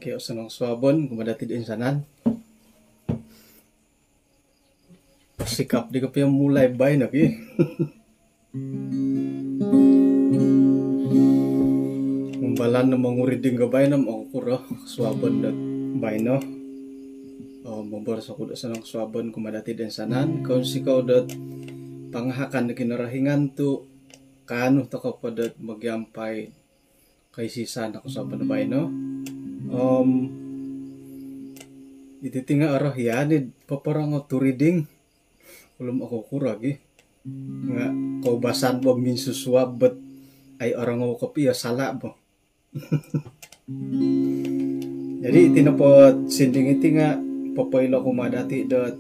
Kaya senang swabon kumadati din sanan. Sikap di kapya mulai bay na ki. Membalan na mangurid din gabay na makukuro swabon na bay no. Membalas ako da sanang swabon kumadati din sanan. Kung sikaw dat panghakan na kinarahingan to kano to kapadat magyampay kay sisa na kusabon na bay no. Ititinga arah yanid paparang turiding ulum ako kuragi nga kaubasan mo minsuswab bet ay orang ako kapiya sala mo. Jadi tinapot sinding iti nga papailo ko madati dot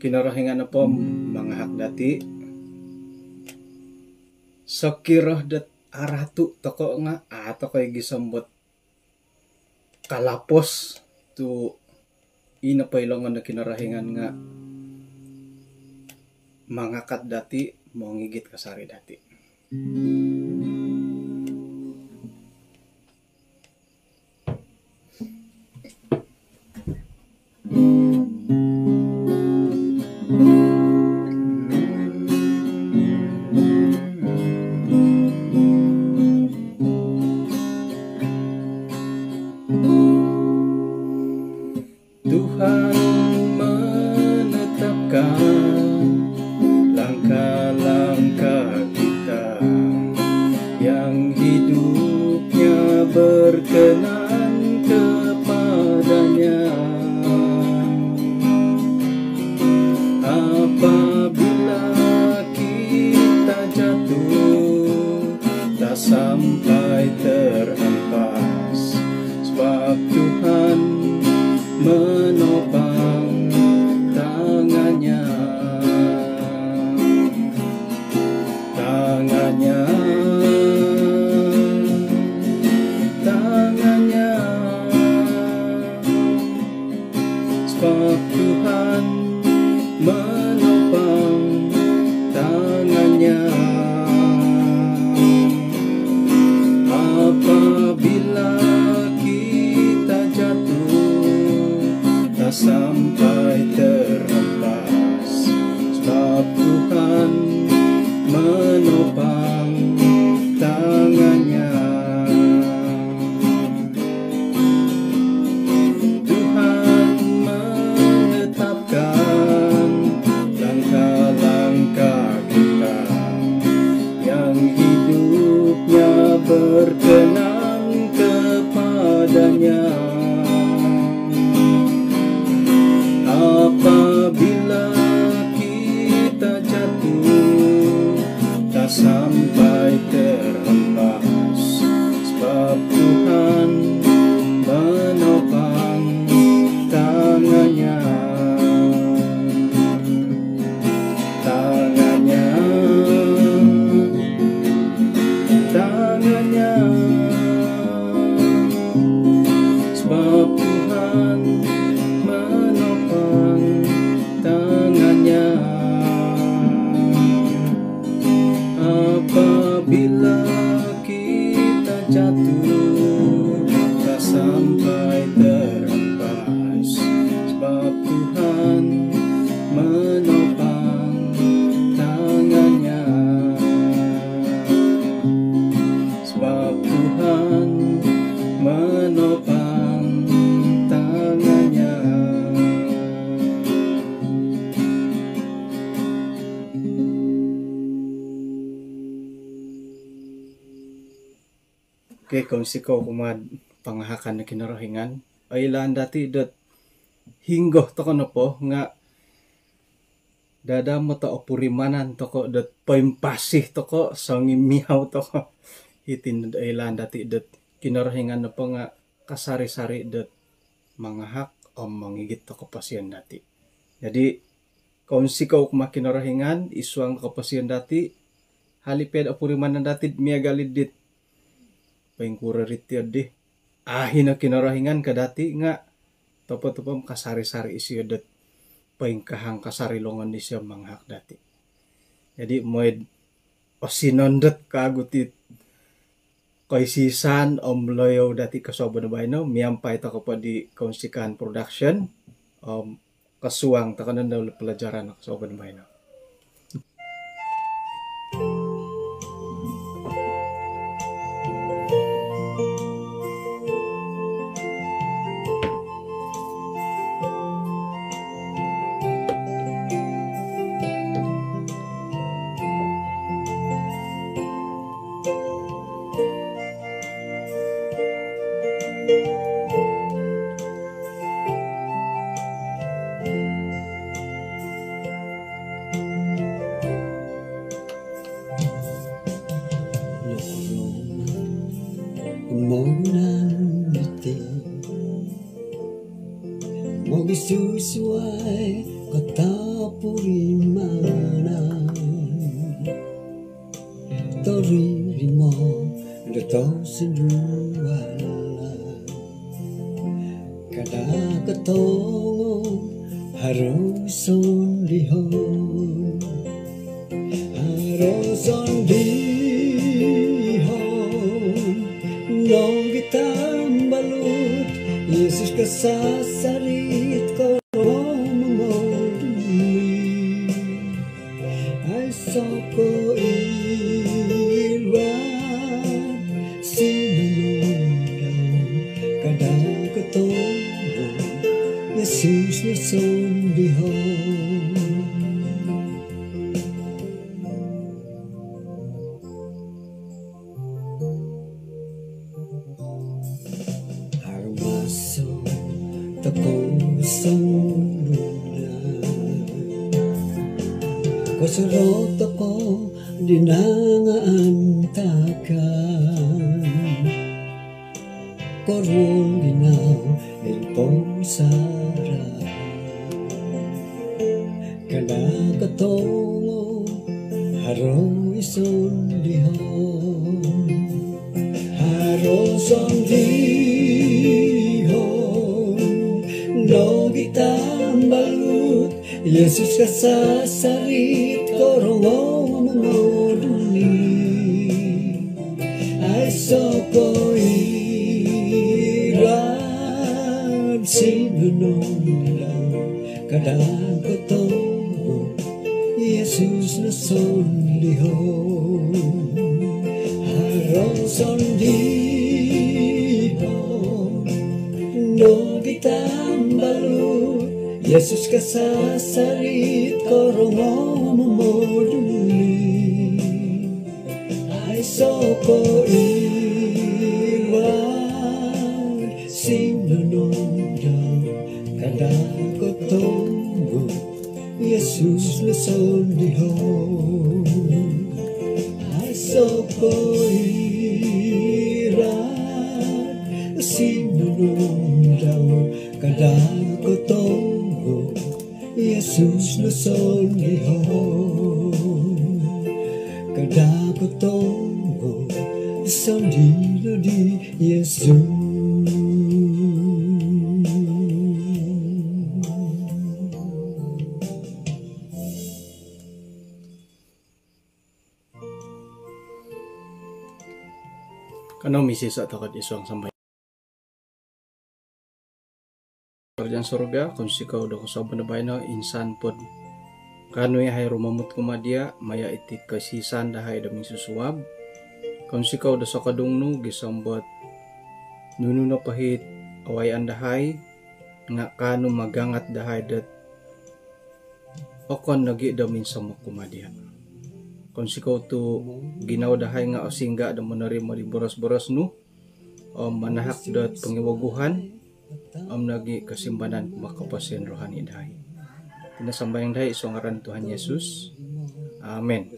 kinarahingan na po mga hakdati so kirah dat aratu toko nga ato kay gisambot kalapos to inapailongan na kinarahingan nga mga kat dati mo ngigit kasari dati. Tuhan menetapkan langkah-langkah kita yang hidupnya berkenan kepadanya. Apabila kita jatuh tak sampai terhempas, sebab Tuhan menopang tangannya, tangannya, tangannya, sebab Tuhan menopang tangannya. Apabila kita jatuh tak sampai terhempas, sebab Tuhan menopang tangannya. Tuhan menetapkan langkah-langkah kita yang hidupnya berkenan kepadanya. Apabila kita jatuh tak sampai terhempas, sebab Tuhan menopang tangannya, tangannya, tangannya, sebab Tuhan menopang tangannya. Apabila kita jatuh tak sampai terhempas, sebab Tuhan menopang tangannya, sebab Tuhan menopang tangannya. Oke, kung sikaw kumad panghakan na kinarahingan, ay ilan dati dot hinggo to ko na po nga dada mo to opurimanan to ko dot paimpasih to ko sangimihaw to ko itin ay ilan dati dot kinarahingan na po nga kasari-sari dot manghak o mangigit to ko pasien dati. Jadi kung sikaw kumakinarahingan iswang ko pasien dati haliped opurimanan dati miagalid dit pengkura ritiad di ahin na kinarahingan kadati nga topo-topom kasari-sari isiyodot pengkahang kasarilongan di siya manghak dati. Jadi moed o sinondot kagutit Koisisan om loyo dati kasoban na bayno miyampay ta ko pa di kaunsikan production kasuang ta kanan daw pelajaran na kasoban na bayno. Umulan iti magisusuay katapurimanan toriri mo dato sinuwalan kada katong haruson lihon haruson nong gitambalut Yesus kasasarit ko mamodumi ay soko iwan sinunong kadang katong Yesus na sondihon. Takong sanglunan Kasurot ako dinangaantakan Korwong ginaw ilpong sarap Kanakatongo haro ison lihon Haro sondihon no gitambalut Yesus kasasarit korongo mamoduni ay soko iran sinunong lang kadang kotongo Yesus na sondihon harong sondihon no gitambalut Yesus kasasarit korongo mamoduli ay soko iwan sinunong daw kadang kotongo Yesus na sondihon ay soko iwan sinunong daw kadang kotongo Yesus na sondihon kadang kotongo sondilo di Yesus. Kanang misis at takot isang sambay kerjaan surga kung sikaw do kasoban na bayno insan pod kanoy hay rumamot kumadia maya iti kasisan dahay daming susuwab kung sikaw do sa kadungno gisambot nuno na pahit awayan dahay nga kano magangat dahay dat okon nagi damin sa kumadia kung sikaw to ginaw dahay nga osingga da manarimo di boros-boros no manahak dat pangiwaguhan nagi kasimbanan makapasin rohani dahi. Tinasambayang dahi isang ngaran Tuhan Yesus. Amen.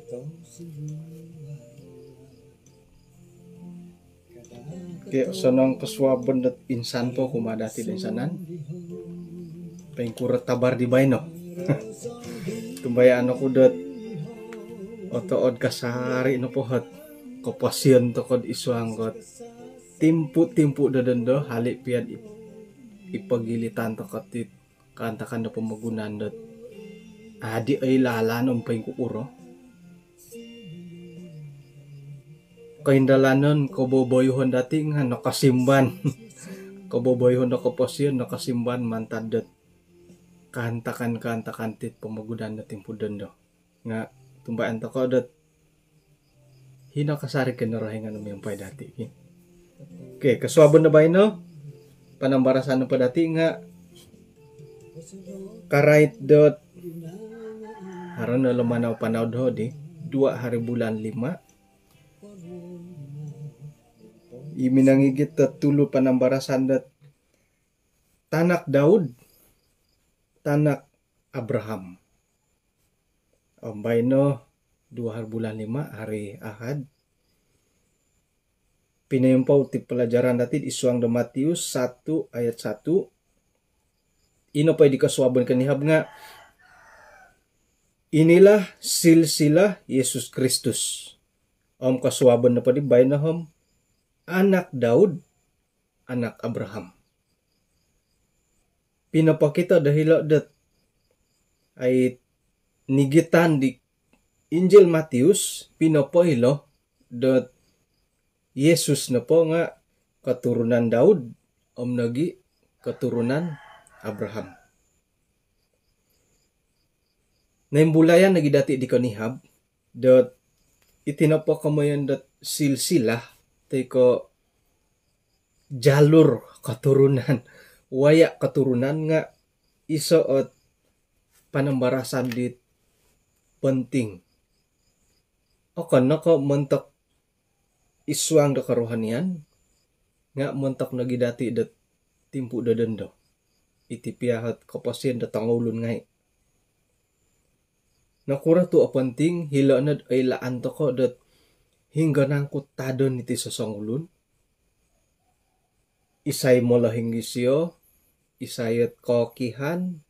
Kaya sanang kaswaban dat insan po kumadati din sanan. Pengkurat tabar di bayno. Tumbayaan ako dat otood kasari no pohot. Kapasyan to kod iswanggot. Timpu dadendo halik piad ipagilitan to katit kantakan na pamagunan dat adi ay lalan umpay kukuro kaindalanon koboboyhon dati nga nakasimban. Koboboyhon na kaposyon nakasimban mantadet kahantakan tit pamagudan na timpudan do. Nga tumbaan to ko dat hino kasari kinarahingan ng yung pay dati. Okay, kaswabon na ba no? Panambarasan na pa dati nga karait dot haron na lumanaw panawd ho di 2 hari bulan 5 iminangigit at tulo panambarasan dat tanak Daud tanak Abraham ombay no 2 hari bulan 5 hari Ahad pinayampaw ti pelajaran dati isuang da Matius 1 ayat 1 ino pa'y di kaswabon kanihab nga inilah silsilah Yesus Kristus. Kaswabon na pa di bay na anak Daud, anak Abraham. Pinapakita dahil dat ay nigitan di Injil Matius pinapohilo dat Yesus na po nga katurunan Daud nagi katurunan Abraham. Naimbulayan nagi dati di kanihab dat itinapo kamayan dat silsilah tay ko jalur katurunan waya katurunan nga iso at panambarasan di penting. Akan nako mentok iswang da karohanian nga mentok nagi dati dat timpu dadendo iti piahat kapasyen da tangulun ngay. Nakura to apanting hila na ay laan to ko dat hingga nangkot tadon iti sasangulun. Isay mo lahing gisyo, isayat kokihan,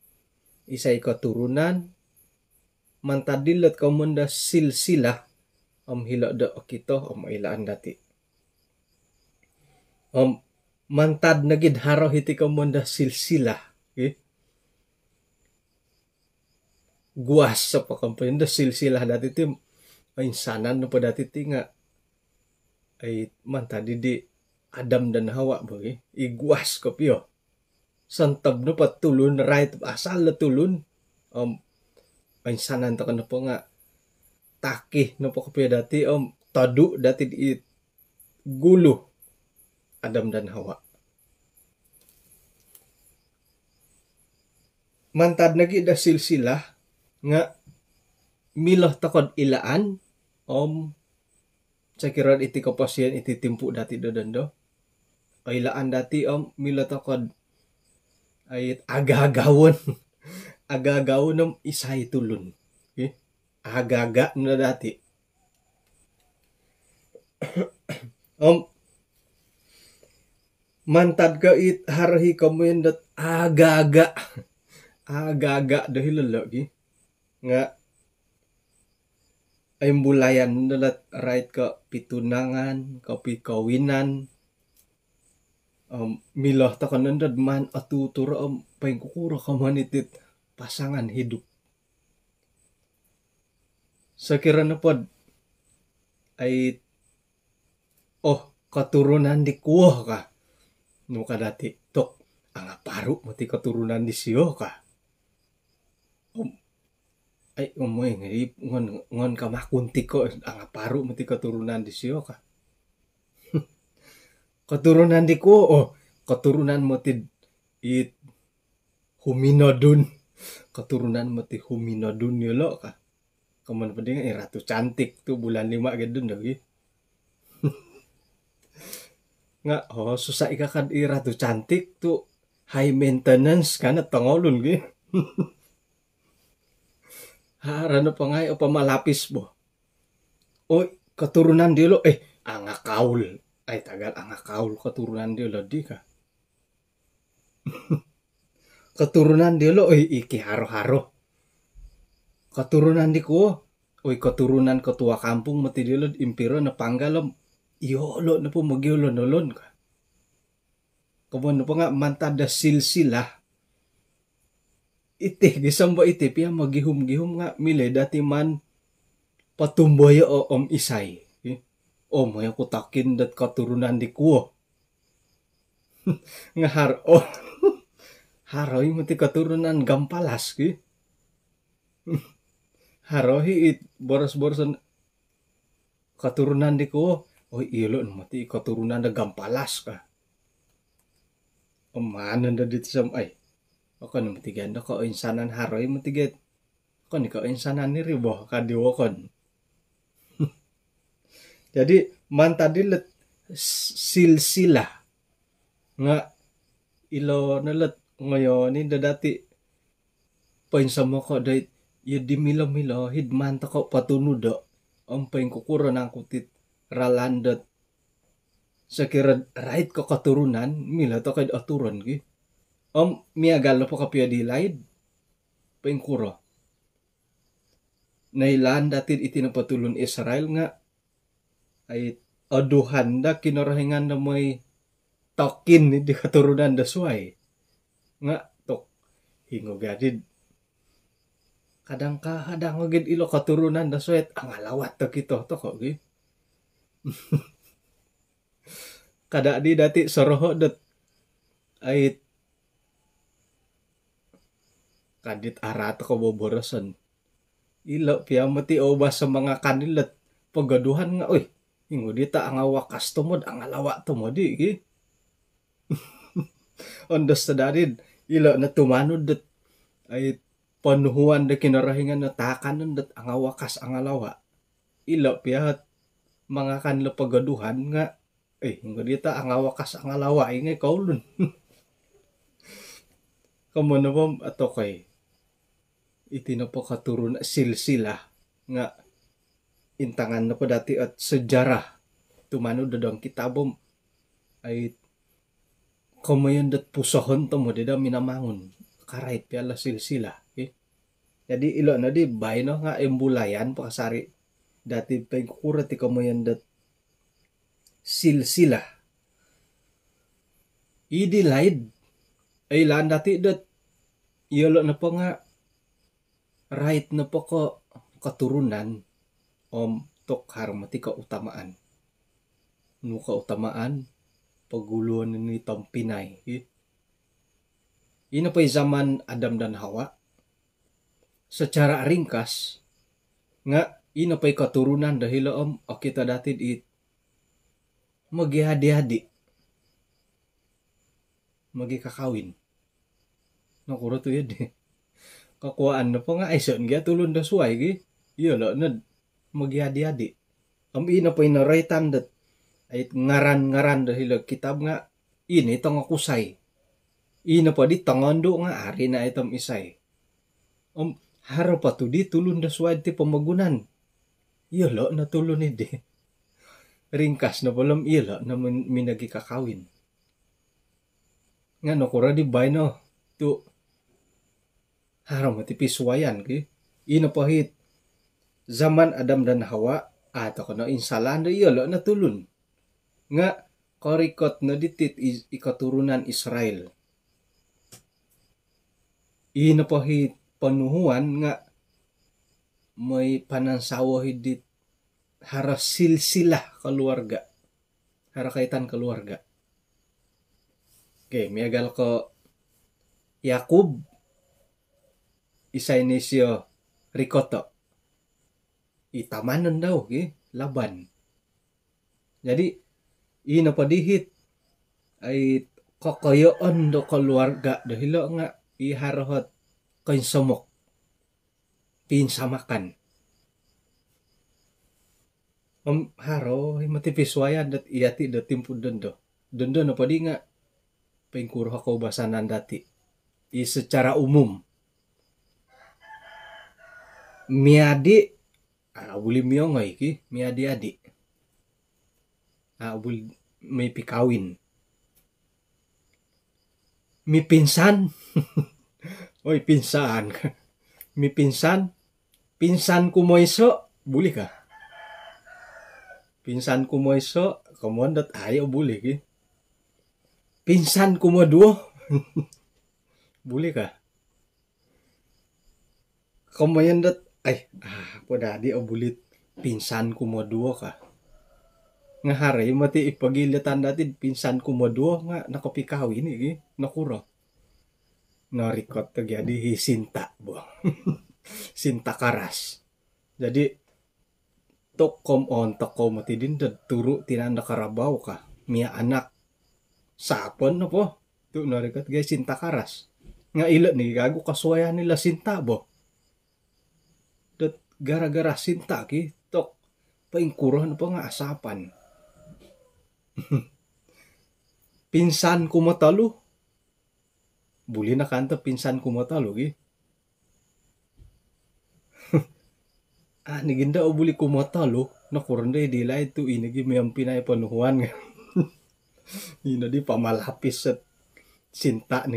isay katurunan, mantadilat kamunda silsila hila da akito ilaan dati. Mantad nagid haraw iti kamunda silsila. Okay? Guas sa pakampayon da silsilah dati ti mainsanan no pa dati ti nga ay mantadi di Adam dan Hawa bagi iguas ko piyo santab no patulun right asal na tulun mainsanan ta kana po nga takih no pa kapiyo dati tadu dati di gulo Adam dan Hawa mantad nagi da silsilah nga miloh takod ilaan sakiran iti kapasyen iti timpu dati dadando ay ilaan dati miloh takod ay agagawon agagawon isay tulun okay? Agaga na dati mantad ka it harahi kamuyan dat agaga dahil lagi nga ay bulayan nalat right ka pitunangan ka pikawinan milah ta kanandad man atutura paingkukura ka manitit pasangan hidup sakira na pod ay katurunan di kuwah ka no kadati tok ang paru mati katurunan di siyo ka ay umoy ngon ka makunti ko ang paru mati katurunan di siyo ka katurunan di ko katurunan mati it huminodun katurunan mati huminodun yolo ka kaman pa din ratu cantik tu bulan 5 gedun lagi nga susah ikakan ratu cantik tu high maintenance kana tangolun gi harano pa ngay o pamalapis mo. Katurunan dilo angakaul. Ay tagal angakaul katurunan dilo di ka. Katurunan dilo iki haro-haro. Katurunan di ko katurunan ketua kampung mati dilo impiro na panggalom. Iyolo na po magyolo-nolon ka. Kamuan pa nga mantada silsilah iti gisamba iti piya magihum-gihum nga mile dati man patumboy isay may aku takin dat katurunan di kuo. Ngahar haroy mati katurunan gampalas ki. Harohi it boros-borosan katurunan di kuo. Ilo mati katurunan da gampalas ka. Mana da dito sam ay. Ako na mati ganda ko insanan haroy mati get. Kon ikaw insanan ni ribo kadiwo kon. Jadi man tadi let silsilah nga ilo nalet ngayon ni dadati pain sama ko dait ya di milo hidman ta ko patunudo ang pain kukuro nang kutit ralandat sakira right ko katurunan mila to kay aturon ki miagal po kapya di laid pain kuro nailan datit itinapatulon Israel nga ay aduhan da kinarahingan na may tokin di katurunan da suay nga tok hingo gadid kadang gid ilo katurunan da suay ang alawat to kito to ko gi kada di dati soroho dat ay kadit arat ko boborosan ilo piyamati obas sa mga kanilat pagaduhan nga hingo dita ang wakas tumod ang alawa tumod di understanded ilo na tumanod dat ay panuhuan da kinarahingan na takanon dat ang wakas ang alawa ilo piyahat mga kanila pagaduhan nga hingo dita ang wakas ang alawa ingay kaulun kamo na bom ato kay itinapo katurun silsila nga intangan na po dati at sejarah tumano dadang kitabom ay kumayon dat pusahon to mo dida minamangon karait piala silsila jadi ilo na di bay no nga embulayan pakasari dati pa kukurat ti kumayon dat silsila idi laid ay laan dati dat ilo na po nga right na po ko katurunan tok harmati kautamaan. No kautamaan paguluan ni Pinay. Ina pa'y zaman Adam dan Hawa. Secara ringkas nga ina pa'y katurunan dahil kita dati it magihadi-hadi. Magikakawin. Nakuro to yun kakuhaan na po nga son gaya tulon da suway iya lo na magyadi-yadi. Ina po inaraytan dat ay ngaran dahil kitab nga ini itong akusay. Ina po di tangondo nga ari na itong isay. Haro pa to di tulon da suwad ti pamagunan. Iya lo na tulon ni di. Ringkas na palam iya lo na minagikakawin. Nga no kura di bay no to haro matipiswayan ki. Ina po hit zaman Adam dan Hawa ato kono insalan iyo lo natulun nga korikot na ditit ikaturunan Israel ina po hit panuhuan nga may panansawa hidit hara silsila keluarga hara kaitan keluarga miagal ko Yakub isa inisyo Rikoto itamanan daw Laban. Jadi ina padihit ay kakayoon do keluarga dahil nga iharahot kain samok pinsamakan. Haro matipiswayan dat iyati dat timpud dondo. Dondo na padi nga pengkuro ako basanan dati. Secara umum miadi buli miyongay miadi-adi. Buli may pikawin. Mi pinsan. Pinsan. Mi pinsan. Pinsan kumoiso. Buli ka. Pinsan kumoiso. Kamondat ayaw buli ki. Pinsan kumoduo. Buli ka. Kamondat pada di bulit pinsan kumoduo ka. Nga hari mati ipagilitan natin pinsan ko mo duo nga nakapikawin nakuro. Narikot tagadi Sinta bo. Sinta Karas. Jadi tokom on toko mati din turu tinanda karabaw ka. Mia anak sapon na po. Tu narikot gay Sinta Karas. Nga ilo ni gago kasuwayan nila Sinta bo. Dat gara-gara Sinta ki tok paingkuran po nga asapan. Pinsan ko matalo. Buli na kanta pinsan ko matalo gi. Niginda o buli ko matalo. Nakuranda dila ito inagi may ang pinay panuhuan nga. Ina di pamalapis sa Sinta ni.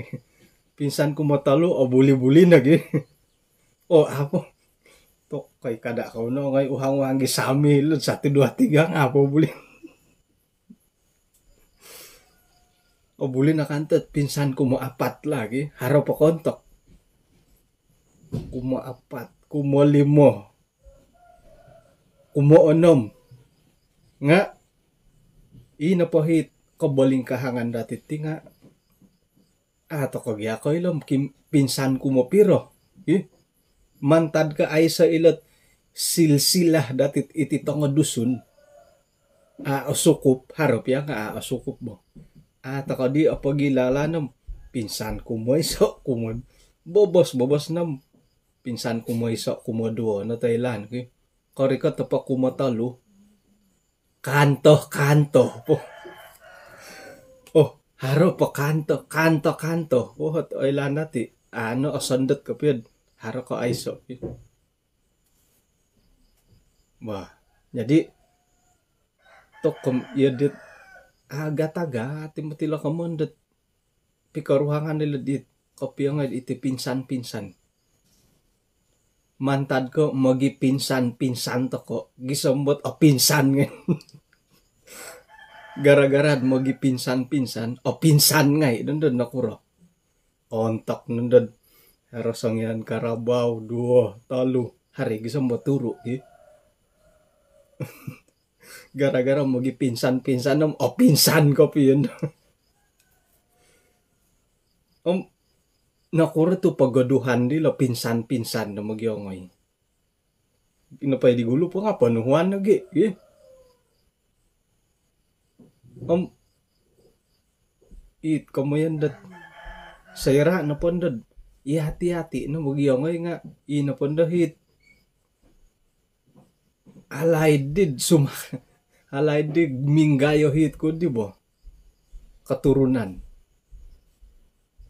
Pinsan ko matalo o buli-buli na gi. O apo. Tok kay kada ka no ngay uhang-uhang gisami. 1, 2, 3 nga apo buli. O buli na kantat pinsan ko mo 4 lagi. Haro pa kontok. Kumo 4. Kumo 5. Kumo 6. Nga. Inapahit kabaling kahangan dati tinga. Ato kagya ko ilom pinsan ko mo piro. Mantad ka ay sa ilot silsilah dati ititong dusun. Sukup. Harap ya nga sukup mo. Taka di apagilala nam pinsan ko mo iso kumod bobos nam pinsan ko mo iso kumodo na Thailand ki kari ka tapak kumatalo kanto po haro pa kanto hot Thailand nati asandot ka piyad haro ka iso bah jadi tokom yadit agataga timatila kamondat pikaruhangan nila dit kopiyang iti pinsan mantad ko magi pinsan to ko gisambot pinsan nga gara-gara magi pinsan o pinsan nga nandun nakuro ontak nandun harasang yan karabaw 2 3 hari gisambot turo gara-gara magi pinsan pinsan ko piyon. Nakura to pagaduhan nila pinsan na magyongoy. Inapay di gulo pa nga panuhuan lagi. It kamayan dat sayra na pondad. Ihati-hati na magyongoy nga inapondahit. Alay did minggayo hit ko di ba? Katurunan.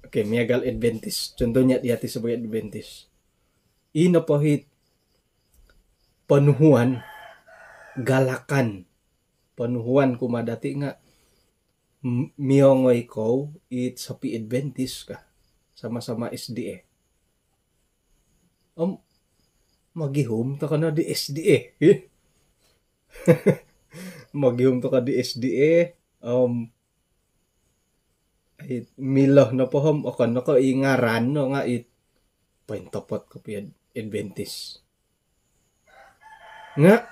Okay, miyagal Adventist. Contohnya diati sebagai Adventist. Ina po hit panuhuan galakan. Panuhuan kumadati nga miyongoy ko it sapi Adventist ka. Sama-sama SDA. Magihum ta ka na di SDA. Magihum to ka di SDA milah na po o kan ko ingaran no nga it paintopot ko pi Adventist nga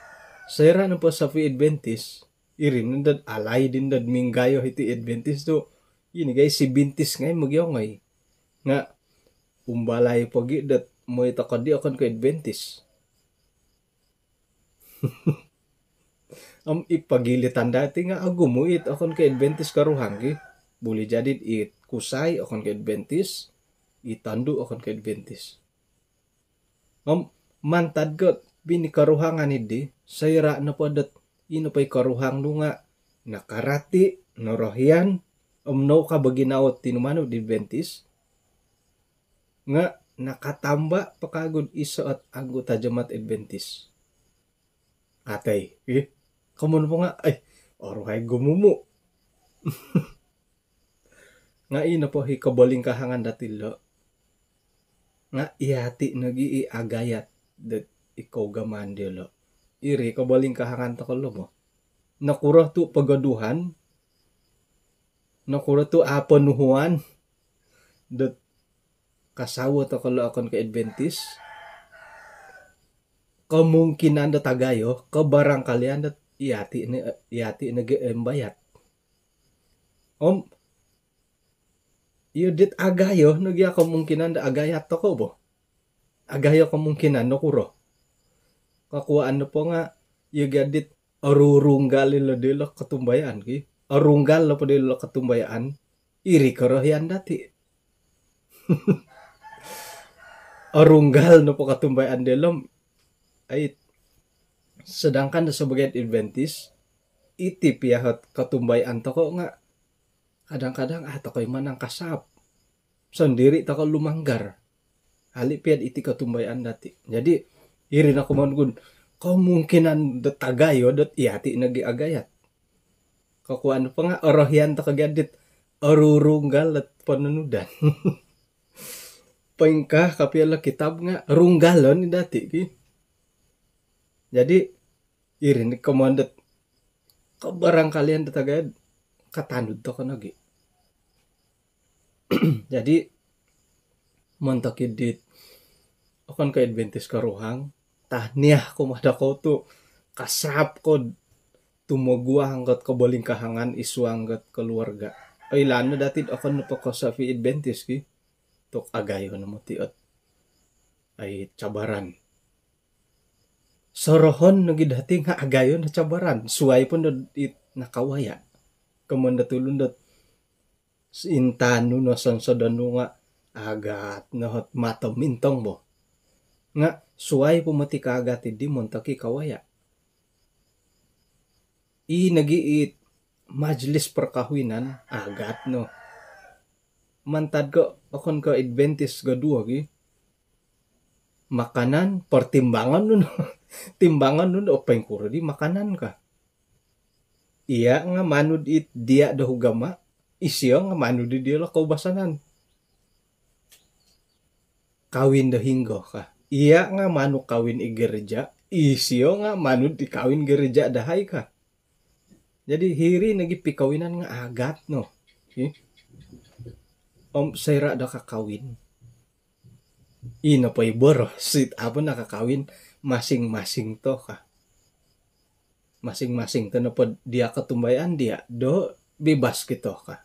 sayra na po sa pi Adventist irin nandad alay din dad minggayo iti Adventist to ini guys si bintis ngay magyongay nga umbalay pagi dat mo itakadi akan ko Adventist ipagilitan dati nga agumuit akon kay Adventist karuhanggi buli jadi it kusay akon kay Adventist itandu akon kay Adventist mantad ko bini karuhangan idi sayra na padat inapay karuhang nga nakarati norohyan no ka baginaot tinumano di Adventist nga nakatamba pakagod iso at anggota Jemaat Adventist atay kamun po nga, oruhay gumumu. Nga ina po kabaling kahangan datilo. Nga ihati nagi agayat dat ikaw gaman dilo. Iri kabaling kahangan takalo mo. Nakura to pagaduhan. Nakura to apanuhuan. Dat kasawa takalo akon ka Adventist. Kemungkinan da tagayo kabarangkalian dat iati nage embayat. Om iyo dit agayo nagya kemungkinan da agayat to ko bo. Agayo kemungkinan no kuro. Kakuan no po nga iyo gadit arurunggal ilo dilo ketumbayaan ki. Arunggal lo po dilo ketumbayaan. Iri kerohian dati. Arunggal no po ketumbayaan dilo ay sedangkan sebagai Adventist iti piahat ketumbayaan to ko nga kadang-kadang toko manang kasap sendiri toko lumanggar hali piad iti ketumbayaan dati. Jadi iri na kumangun kemungkinan detagayo det iati nagi agayat. Kakuan pa nga orohian to kagadit arurunggal at panunudan. Paingkah kapiala kitab nga runggalon ni dati ki. Jadi iri ni komandet kebarangkalian detagayad katanud to kanagi. Jadi montakidit akan ka Adventist karuhang tahniah kumada ko to kasap ko tumugwa hanggat kabaling kahangan isu hanggat keluarga. Ay lano dati akan napako sa Adventist ki tok agayo na mo tiot ay cabaran. Sorohon nagi dati nga agayo na cabaran suway pun nakawaya. Kamanda tulun dat intanu no sansodanu nga agat no matom mintong bo. Nga suway pumati kagat di montaki kawaya. Nagiit majlis perkawinan agat no. Mantad ko akon ka Adventist gadua ki. Makanan pertimbangan nun. Timbangan nun openg kuro di makanan ka. Iya nga manud it dia dahugama. Isyo nga manud di dia lo kaubasanan. Kawin dahinggo ka. Iya nga manu kawin i gereja. Isyo nga manud di kawin gereja dahay ka. Jadi hiri nagi pikawinan nga agat no. Om sayra da kakawin. Ino pa ibor. Sit apa nakakawin masing-masing to ka. Masing-masing to na po dia ketumbayan dia do bebas gitu ka.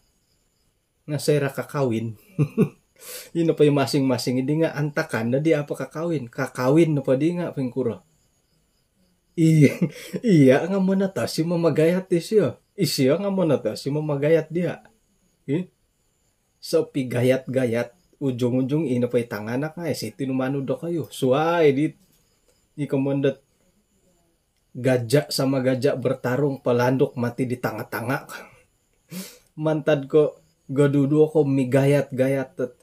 Nga sayra kakawin. Ino pa yung masing-masing hindi nga antakan na dia apa kakawin. Kakawin na pa di nga pengkuro. Iya nga mo na to si mamagayat isyo. Isyo nga mo na to si mamagayat dia. So pigayat-gayat ujung-ujung ino pa itanganak nga si tinumano do kayo. Suway di ikamondat gajak sama gajak bertarung pelanduk mati di tanga-tanga. Mantad ko gadudo ko migayat-gayat tet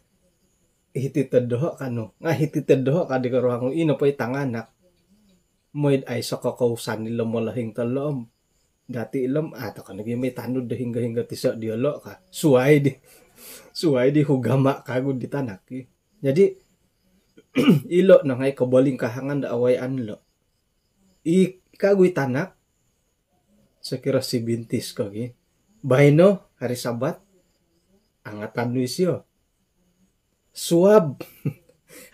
hiti tedoh kanu. Nga hiti tedoh ka di karuhang ino pa itanganak. Moid ay sa kakausan nila malahing talom. Dati ilam ato ka naging may tanod da hingga-hingga tisa dialo ka. Suway di hugama kagod di tanak. Jadi ilo na ngay kabaling kahangan da awayan lo. Ikagoy tanak sekira si bintis ko gi. Bayno hari Sabat angatan isyo. Suab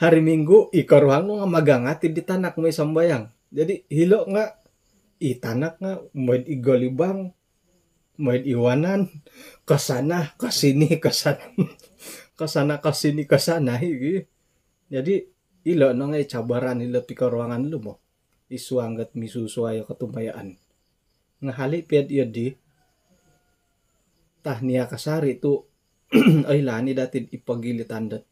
hari Minggu ikaruhang nga magangati di tanak may sambayang. Jadi hilo nga itanak nga moid igolibang moid iwanan kasana kasini kasana kasana kasini kasana higi. Jadi ilo na nga cabaran ilo pikaruangan lo mo. Isuanggat misusuayo ketumbayaan. Nga hali piad iya di tahniah kasari tu ay lani datin ipagilitan dat.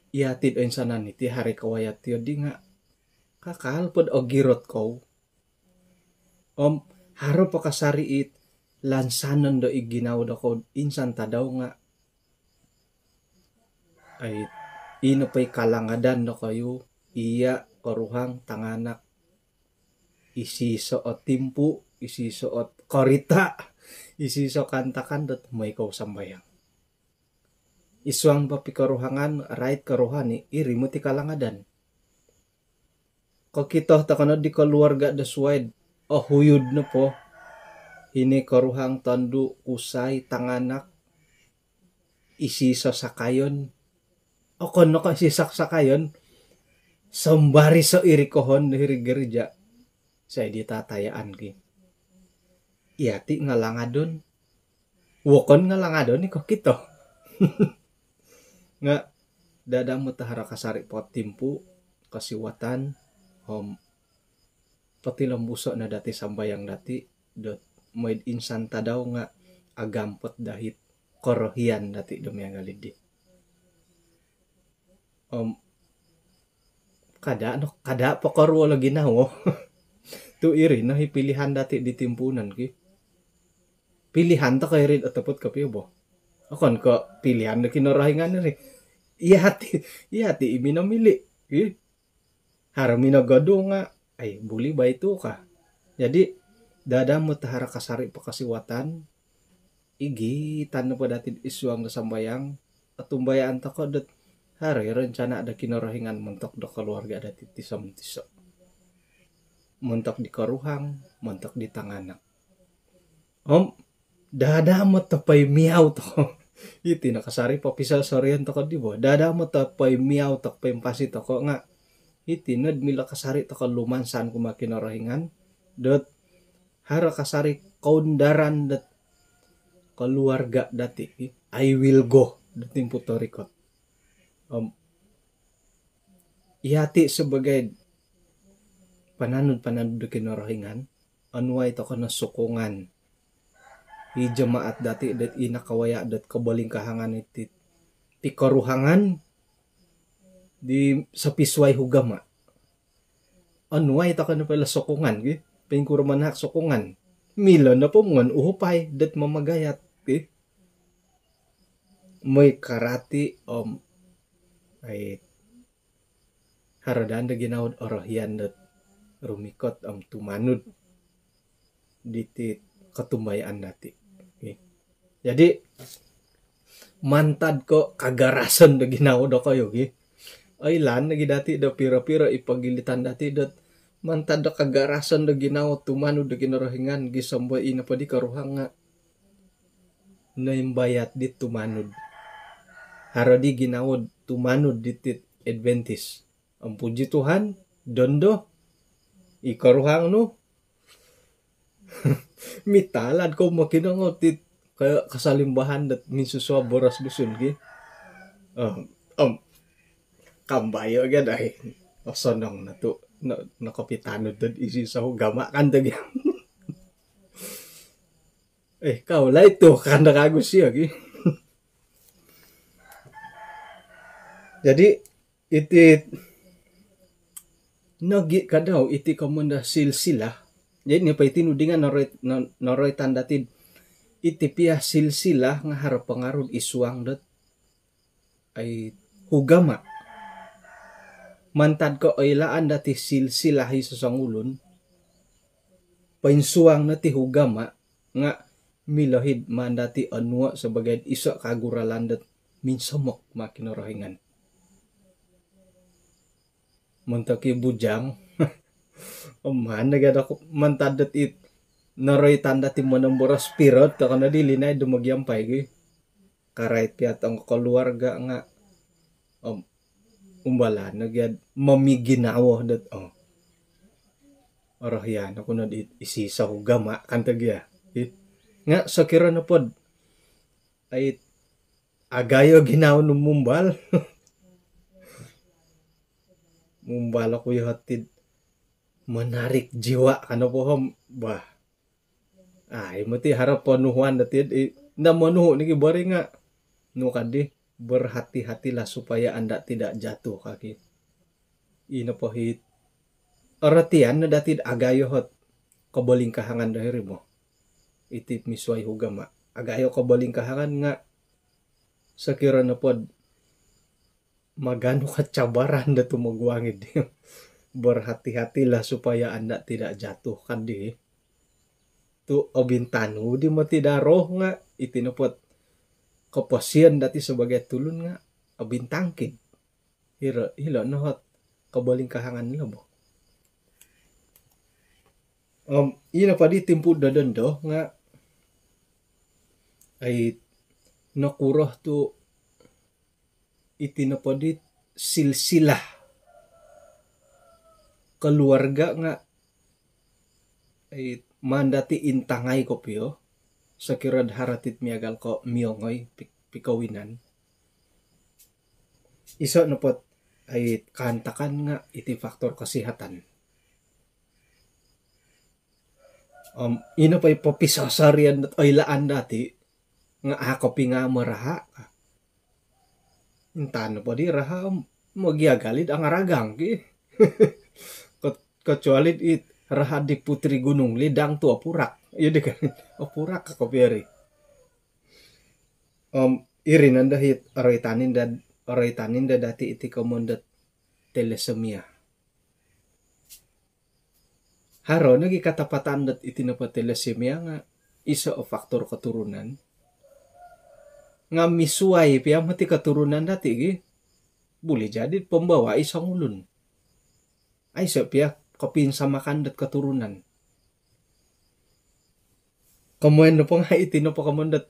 Iatid o insanan iti hari kawayat tiyo di nga kakal pod o girot ko. Haro pa kasari it lansanan do iginaw do ko insan tadaw nga ay ino pa'y kalangadan do kayo iya karuhang tanganak isiso o timpu isiso o korita isiso kantakan dat may ikaw sambayang isuang papikaruhangan right karuhani iri mo ti kalangadan kakito takano di keluarga daswaid o huyud na po ini karuhang tandu usay tanganak isiso sakayon o kono ka sisak sakayon sambari so iri kohon diri gereja saya ditatayaan ki iati ngalangadon wokon ngalangadon ni kok kita nga dada mutahara kasari pot timpu kasiwatan pati lembuso na dati sambayang dati dot made insan tadaw nga agampot dahit korohian dati dumyang galidi kada pakorwo lagi na tu iri no pilihan dati di timpunan ki pilihan to kay rin atapot kapi bo akon ko pilihan na kinorahingan rin iya hati iminamili ki haramina gado nga ay buli ba ito ka jadi dada mo tahara kasari pakasiwatan igi tanda pa dati isuang na sambayang atumbayaan to ko dat hari rencana ada kinorahingan mentok do keluarga dati tisam-tisam mentok di karuhang, mentok di tanganak. Dada mo tapay miyaw to. Iti nakasari pa pisal soryan to ko di bo. Dada mo tapay miyaw to pay pasi to ko nga. Iti nad mila kasari to ko lumansan kumakinorahingan. Dot hara kasari kaundaran dat keluarga dati. I will go. Dating Puerto Rico. Ihati sebagai pananud kinorohingan anuay to na sukungan i jemaat dati dat inakawaya dat kabalingkahangan iti tikaruhangan di sa pisway hugama anuay to na pala sukungan ki pingkurmanak sukungan mila na po ngan uhupay dat mamagayat ki may karati ay haradan da ginawad orohian dat rumikot ang tumanud diti katumbayaan dati. Okay. Jadi mantad ko kagarasan na ginawa do kayo. Okay? Ay lan nagi dati do pira-pira ipagilitan dati dot mantad do kagarasan na ginawa tumanud da kinarahingan gisamboy ina pa di karuhang nga naimbayat di tumanud. Haradi ginawa tumanud diti Adventist. Ang puji Tuhan dondo ikaruhang no mitalad ko makinangotit kaya kasalimbahan dat minsuswa boras dusun ki kambayo agad ay osonong na to nakapitanod dad isi sa hugama kandag kaula ito kanda kagus siya ki jadi iti nagi kadaw iti kamunda silsila jadi ni pa itinudingan noroy tandatid iti pia silsila nga harap pangarod isuang dat ay hugama mantad ko ay laan dati silsila hi susangulon painsuang na ti hugama nga milahid man dati anwa sebagai isa kaguralan dat minsamok makinorohingan Montaki bujang man nagada ko mantadat it naroy tanda ti manamboras pirot ta kana dili na dumagyampay gi karait piat ang keluarga nga umbala nagyad mamiginawo dat orahyan ako na isi sa hugama kantagya nga sakira na pod ay agayo ginaw numumbal mumbala ko yung hatid menarik jiwa kano po bah ay mati harap panuhuan natid na manuho ni bari nga no kadi berhati-hatilah supaya anda tidak jatuh kaki ina po hit aratian na datid agayo hot kabalingkahangan dahiri mo itip misway hugama agayo kabalingkahangan nga sakira na pod magano kacabaran na tumagwangid berhati-hatilah supaya anda tidak jatuh kan di tu obintanu di mati daroh nga itinupot kapasian dati sebagai tulun nga abintangkid hilo nohot kabalingkahangan nila bo ina pa di timpu dadando nga ay nakuroh tu itinapodit silsilah keluarga nga ay mandati intangay ko piyo sakirad haratit miagal ko miyongoy pikawinan. Iso na pot ay kantakan nga iti faktor kasihatan. Ino pa'y papisasarian at aylaan dati nga ako nga maraha. Intano pa di raha magyagalid ang aragang ki. Kecuali it raha di putri gunung lidang tu apurak. Iya di kan apurak ako peri. Irin anda hit aroitanin da dati iti komondat telesemia. Haro nagi katapatan dat iti na telesemia nga isa o faktor keturunan. Nga misuai pia mati keturunan dati gi. Boleh jadi pembawa isang ulun. Ay so pia kapinsamakan dat keturunan. Kamuan no pa nga iti no pa kamondat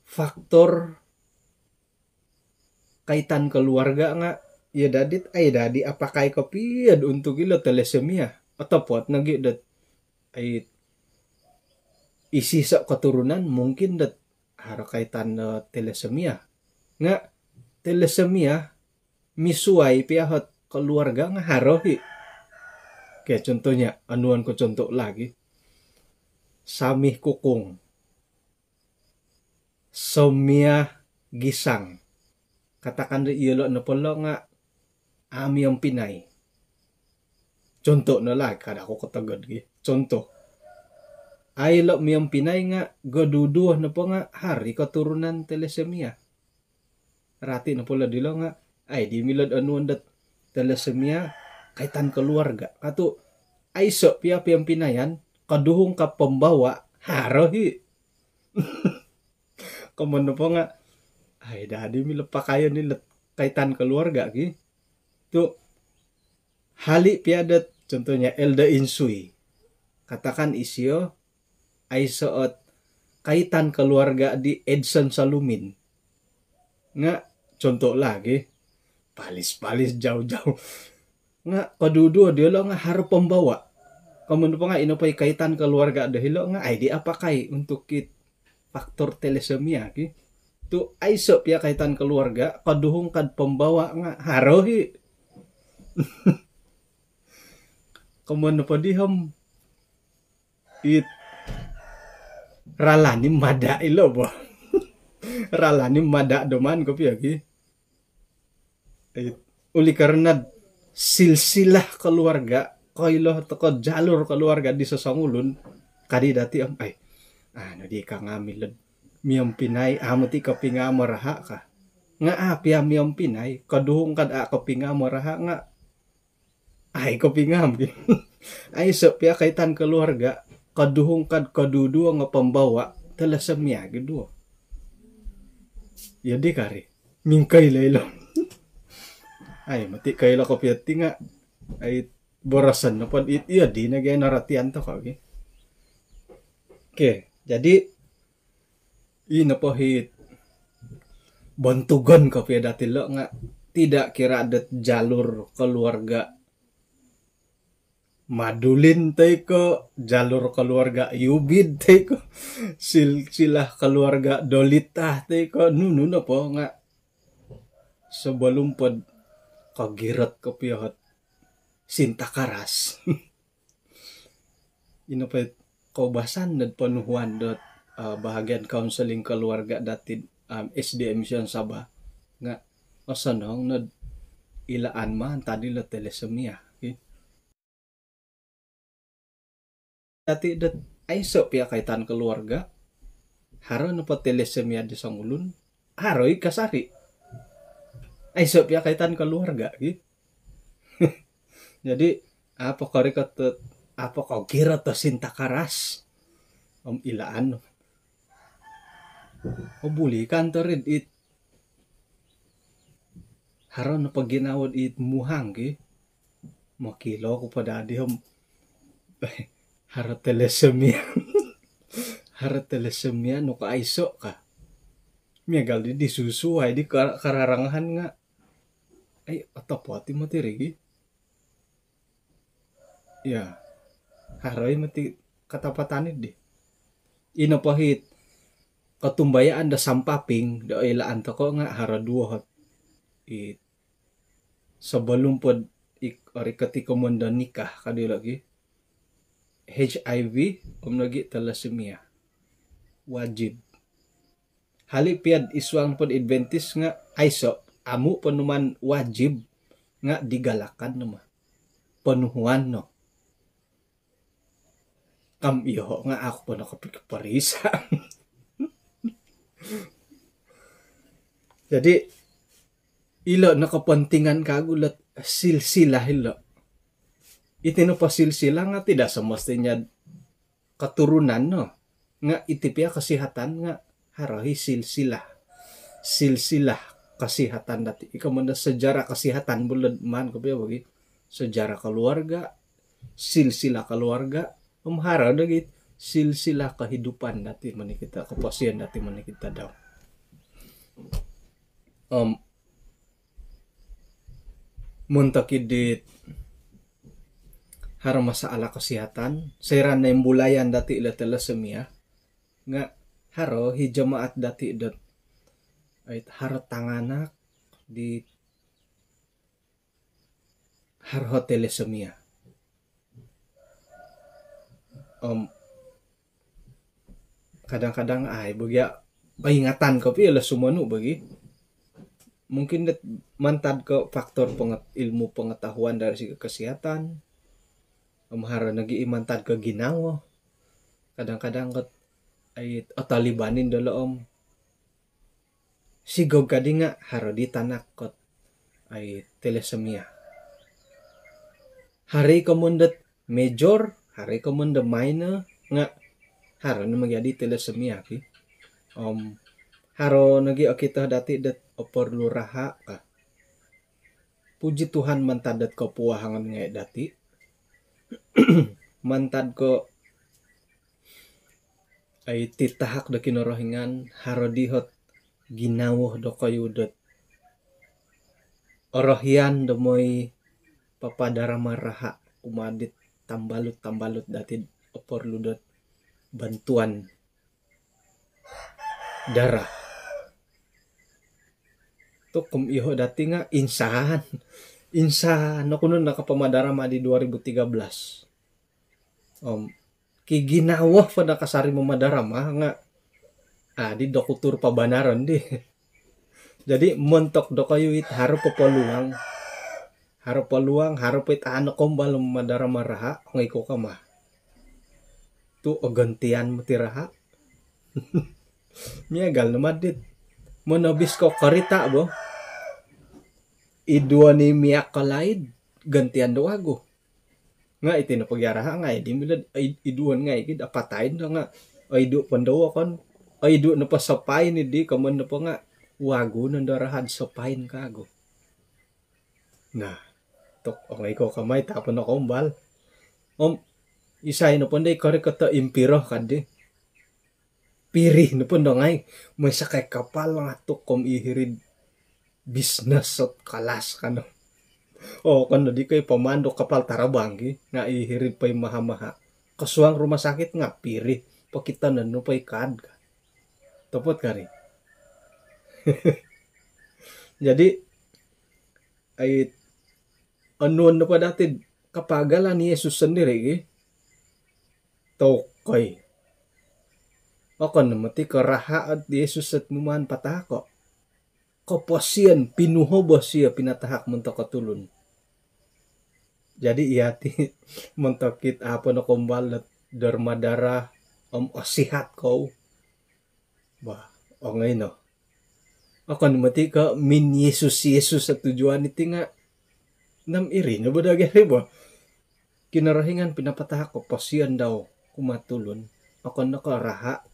faktor kaitan keluarga nga ya dadit ay dadi apakai kopiad untuk ilo telesemia atau pot nagi dat ay isi sa keturunan mungkin dat haro kaitan telesemia nga telesemia misuai pihak keluarga nga harohi. Kayak contohnya anuan ko contoh lagi samih kukung somia gisang katakan di ilo na pala nga ami ang Pinay. Contoh na lang, kada ako katagad gi. Contoh. Ay lo mi ang Pinay nga gaduduh na po nga hari katurunan telesemia. Rati na pala dilo nga ay di milad anuan dat telesemia kaitan keluarga. Kato ay so pia ang Pinayan kaduhong ka pembawa harohi. Kaman na po nga ay dadi milad pakayan nila kaitan keluarga gi. Tu hali piadat contohnya Elda Insui. Katakan isyo ay soot kaitan keluarga di Edson Salumin. Nga contoh lagi palis-palis jauh-jauh. Nga kadudu dia lo nga harap pembawa. Kamu pa nga inopay kaitan keluarga dahilo nga ay di apakai untuk kit faktor telesemia ki. Tu ay so pia kaitan keluarga kaduhong kad pembawa nga harohi. Kamu pa diham it ralani mada ilo bo. Ralani mada doman ko pia ki. Uli karena silsilah keluarga kailo teko jalur keluarga di sesangulun kadi dati am ay di ka ngamilad miyam Pinay amati kapinga maraha ka nga apia miyam Pinay kaduhong kad kapinga maraha nga ay kapingam ay so pia kaitan keluarga kaduhong kad kadudu nga pembawa telesemia gitu. Ya di kari mingkay laylo. Ay mati kayla ko pia tinga ay borasan na pod iya di na gaya naratian to kagi. Okay, jadi ina po hit bantugan ko pia dati lo nga tidak kira ada jalur keluarga Madulin tay ko, jalur keluarga Yubid tay ko, silsilah keluarga Dolita tay ko, nuno na po nga sebelum pod kagirat ko piyot Sinta Karas. Ino pa kaubasan nad panuhuan dot bahagian counseling keluarga dati SDM siyan Sabah nga osanong nad ilaan man tadi la telesemia. Okay? Dati dat ay so pia kaitan keluarga haro na pa telesemia di sangulun haroy kasari ay so pia kaitan keluarga gitu. Jadi apa kau kira to Sinta Karas ilaan buli kantor it haro na pag ginawad it muhang ki makilo ko pada di haro telesemia haro telesemia no kaaiso ka miagal di susu ay di kararangahan nga ay atapati matirigi ya haroy mati katapatanid di ino pahit katumbayaan da sampaping da ilaan to ko nga hara duo it sebelum pod ori ketika mo da nikah kadi lagi HIV lagi thalassemia wajib halipiad iswang pod Adventist nga aiso amu penuman wajib nga digalakan no penuhuan no kam iyo nga ako pa nakapagparisa. Jadi ilo nakapentingan kagulat silsilah ilo itino pa silsilah nga tidak semestinya keturunan no nga itipia kesehatan nga harahi silsilah kesehatan dati ikaw mana sejarah kesehatan bulan man kapaya bagi sejarah keluarga silsilah keluarga umhara dagit silsilah kehidupan dati mani kita keposian dati mani kita daw muntakidit hara masalah kesehatan seran na bulayan dati ila thalassemia nga haro hijamaat dati dat ait haro tanganak di haro thalassemia kadang-kadang ay bagya paingatan ko pi ala sumanu bagi mungkin mantad ko faktor ilmu pengetahuan dari segi kesehatan amhara nagi imantad ke ginawa kadang-kadang ko ay talibanin dalo sigog kadi nga haro di tanak ko ay thalassemia hari kemundet major hari kemundet minor nga haro na magyadi thalassemia ki haro nagi kita dati dat perlu raha ka puji Tuhan mantadat ko puahangan nga dati mantad ko ay titahak da kinorohingan haro dihot ginawah do kayo dat orohian do moy papadarama raha umadit tambalut dati perlu dat bantuan darah to kum iho dati nga insahan no kuno nakapamadara di 2013 kiginawah pada kasari mamadara nga di dokutur pabanaran di jadi montok do kayo it haro peluang haro pit ano kombal mamadara maraha ngai ko kama tu gantian matiraha miagal na madit monobis ko karita bo idua ni miak kalaid gantian do ago nga iti na pagyaraha nga di milad iduan nga ikid apatayin na nga ay du pandawa kon ay du na pasapay ni di kaman na pa nga wago nang darahan sapayin kago na tok okay ko kamay tapon na kombal isay na panday kari kata impiro kadi pirih na po ngay may sakay kapal nga to kom ihirid business at kalas kano kano di kay pamando kapal tarabanggi nga ihirid pa'y mahamaha kasuang rumah sakit nga pirih pakita na no pa'y kad ka topot ka rin jadi ay anuan na pa dati kapagalan ni Jesus sendiri tokay ako namati karaha at Yesus at numan patako. Kapasian pinuhobo siya pinatahak muntok katulon. Jadi iyati muntakit apa na kumbal at darmadara asihat ko. Ba, ngay no. Ako namati ka min Yesus at tujuan iti nga nam iri na badagari ba. Kinarahingan pinapatahak ko pasian daw kumatulon. Ako nakaraha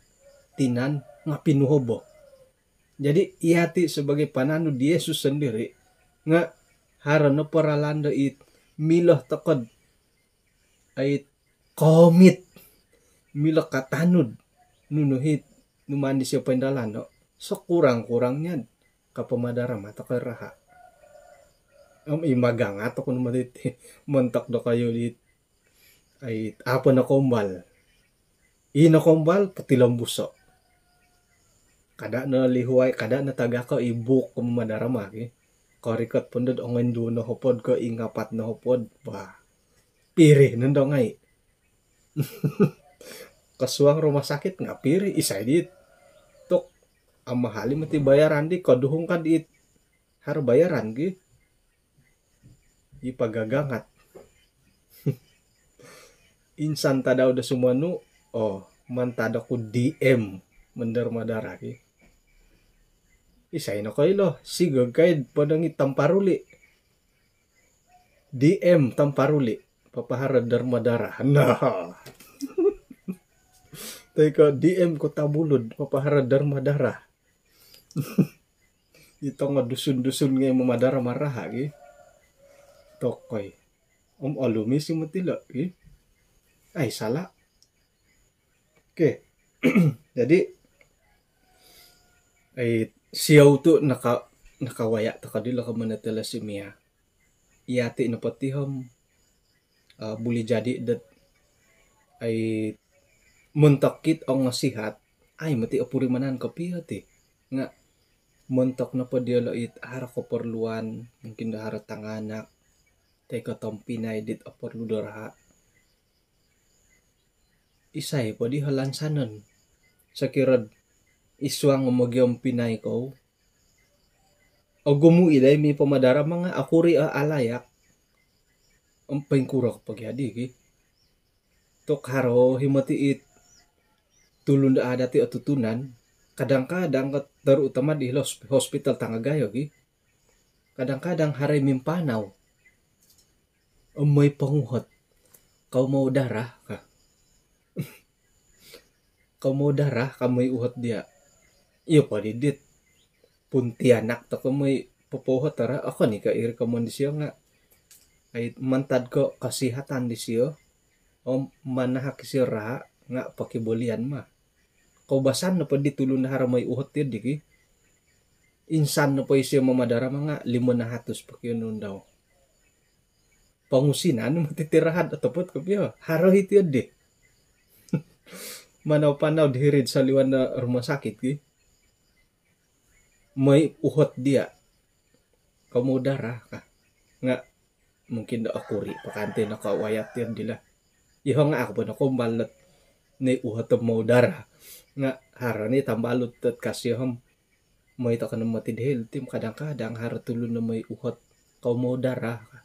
tinan nga pinuhobo. Jadi iati sebagai pananu di Yesus sendiri nga harano paralanda it miloh takod ay komit miloh katanud nunuhit numandi siya pendalano so kurang-kurangnya kapamadara mata kay raha imagang ato kuno maditi montak do kayo dit ay apa na kombal. Ina kombal pati lambuso. Kada na lihuay, kada na taga ko ibuk ko madarama ki. Korikot pundod ongen do na hopod ko ingapat na hopod. Bah, piri nando ngay. Kasuang rumah sakit nga piri isay dit. Tok ang mahali mati bayaran di kaduhong ka dit. Har bayaran ki. Ipagagangat. Insan ta daw da sumanu. Oh, mantada ko DM mandar-madara ki. Isay na kayo lo. Sigag kayo padang itamparuli. DM tamparuli. Papaharad darmadara. Nah. Teka DM ko tabulod. Papaharad darmadara. Ito nga dusun-dusun nga mamadara maraha ki. Tokoy. Alumi si matila ki. Ay salah. Oke. Jadi ay siyaw to nakawaya ta kadila ka manatela si Mia. Iyati na patihom buli jadi dat ay muntakit ang nasihat ay mati apuri manan kapihati nga muntak na pa dia lait hara ko perluan mungkin dah hara tanganak teka tompinay dit aperlu daraha isay pa di halansanon sakirad iswang umagyong pinay ko o gumuiday mi pamadara mga akuri alayak ang pangkurak pagyadi ki tok haro himatiit tulun da ada ti atutunan kadang-kadang terutama di hospital Tanggagayo ki kadang-kadang hari mimpanaw may panguhot kau mau darah ka kau mau darah kamu uhot dia iyo pa didit puntianak to kamu popohot tara ako ni ka rekomendasyo nga ay mantad ko kasihatan di siyo o manahak siyo raha nga pakibolian ma kau basan na pa ditulun na haramay uhot dir diki insan na pa siyo mamadara mga 500 pakiyunon daw pangusinan matitirahan atapot ko piyo haro hiti di manaw-panaw dihirid sa liwan na rumah sakit ki may uhot dia kamu darah ka nga mungkin da akuri pakante na kawayat yan dila iho nga ako pa na kumbalat ni uhot mo darah nga hara ni tambalot tat kasihom may ito ka na matidhil tim kadang-kadang hara tulo na may uhot kamu darah ka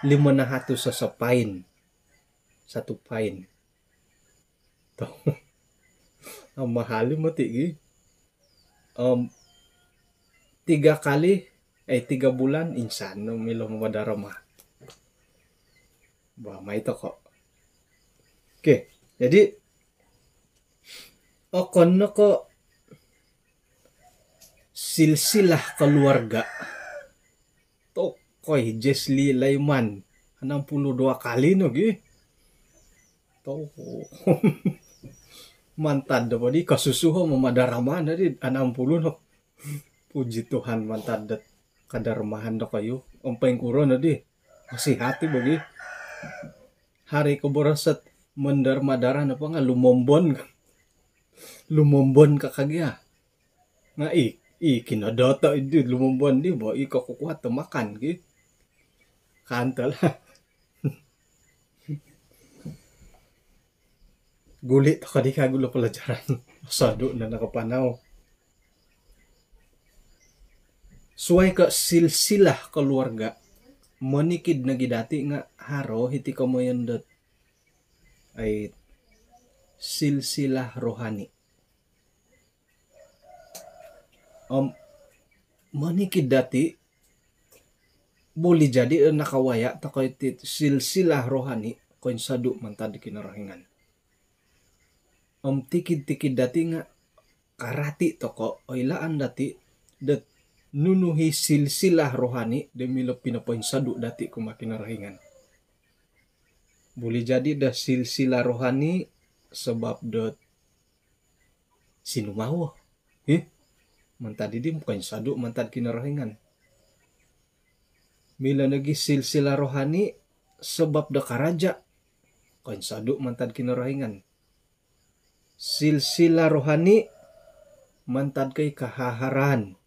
500 sa sapain satu pain to ang mahali mo tigi 3 kali ay 3 bulan insan no milo madarama ba may to ko oke jadi okon no ko silsilah keluarga tokoy Jesli Laiman 62 kali no gi to mantad daw di kasusuho mamadarama na di 60 no puji Tuhan mantad dat kadarmahan na kayo ang pangkuro na di masih hati bagi hari keborosat mandarmadara na pa nga lumombon ka kagya nga kinadata di lumombon di ba ikakukuha makan ki kantal gulit ako di kagulo pelajaran sadu na nakapanaw suway ka silsilah keluarga manikid na gidati nga haro hiti kamoyandot ay silsilah rohani manikid dati boleh jadi nakawaya takoy iti silsilah rohani koin sadu mantad kinarahingan tikid-tikid dati nga karati toko o ilaan dati dat nunuhi silsilah rohani demilo pinapoin sadu dati kumakinarahingan boleh jadi da silsilah rohani sebab dot sinumawo mantad di bukan sadu mantad kinarahingan mila nagi silsilah rohani sebab da karaja koin sadu mantad kinarahingan. Silsilah rohani mantad kay kahaharan.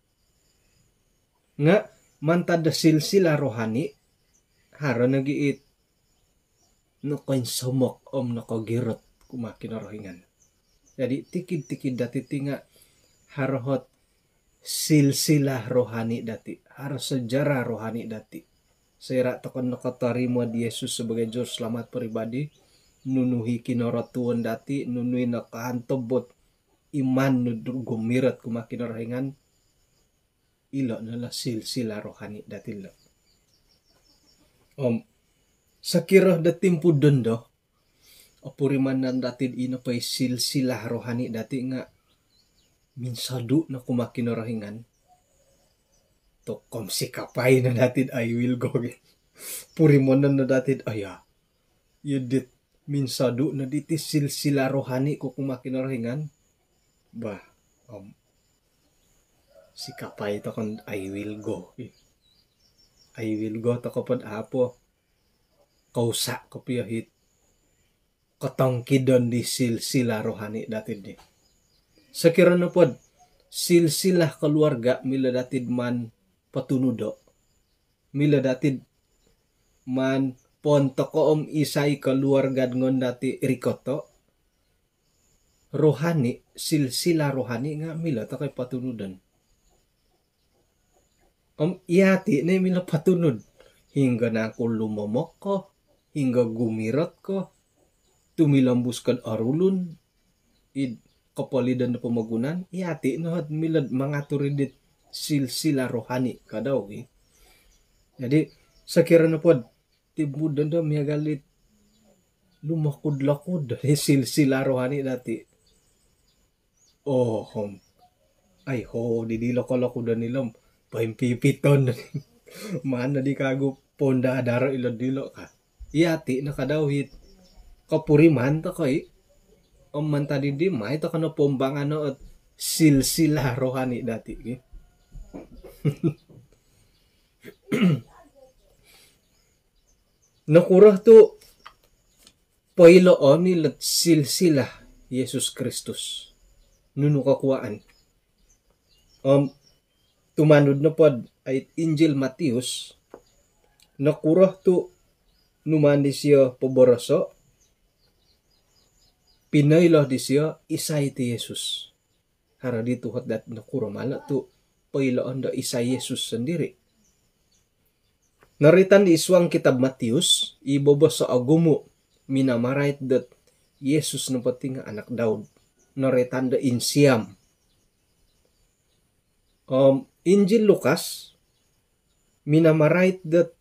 Nga mantad da silsilah rohani haro nagiit no koin somok nakagirot kumakinarahingan. Jadi tikid-tikid dati tinga harhot silsilah rohani dati, harus sejarah rohani dati. Saya takon nakatarimo di Yesus sebagai juru selamat pribadi, nunuhi kinorotuon dati, nunuhi nakahantobot iman nudur gumirat kumakinarahingan, ilo nala silsilah rohani dati lo. Sakira datimpu dondo, opurimanan dati ino pa'y silsilah rohani dati nga minsadu na kumakinarahingan. To komsi kapay na dati I will go. Purimanan na dati aya. Yudit minsadu na diti silsilah rohani ko kumakinarahingan. Bah, si kapay to kon I will go. I will go to kapag apo. Kausa ko piyahit. Katangkidon di silsilah rohani dati di. Sakira na pod, silsilah keluarga mila datid man patunudo. Mila datid man pontokoom isay keluarga ngon dati rikoto. Rohani, silsilah rohani nga mila ta kay patunudon. Iyati na mila patunod. Hingga na ako lumomok ko, hingga gumirot ko, tumilambuskan arulun, kapalidan na pamagunan, iyati no at milad mga turidit silsila rohani kadaw. Jadi sakira na pod tibudan daw miya galit lumakod-lakod silsila rohani dati. Ay didilo ko lakodan nilam paimpipiton mana di kago ponda adaro ilodilo ka. Iyati na kadawit kapuriman to kay man tadi di may to kano pombangan no at silsilah rohani dati. Nakurah to pailoon nilat silsilah Yesus Kristus. Nuno kakuaan. Tumanod na pod ay Injil Matius. Nakurah to numandi siya poboroso. Pinaylo di siya isay ti Jesus. Hara dito hat dat nakuro mala to pailoon da isay Jesus sendiri. Naritan di iswang kitab Matius, ibobos sa agumo minamarait dat Jesus no pati nga anak Daud. Naritan da insiam. Injil Lukas minamarait dat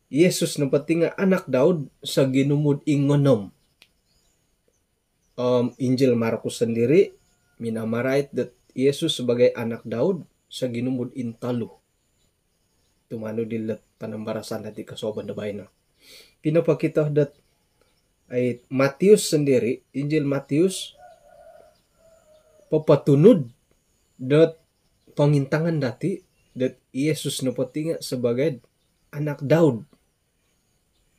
Jesus no pati nga anak Daud sa ginumud ingonom. Injil Markus sendiri minamarait dat Yesus sebagai anak Daud sa ginumud intalo. Tumano dilat panambarasan dati kasoban na bayan na. Pinapakita dat ay Matius sendiri, Injil Matius, papatunod dat pangintangan dati dat Yesus na pati nga sebagai anak Daud.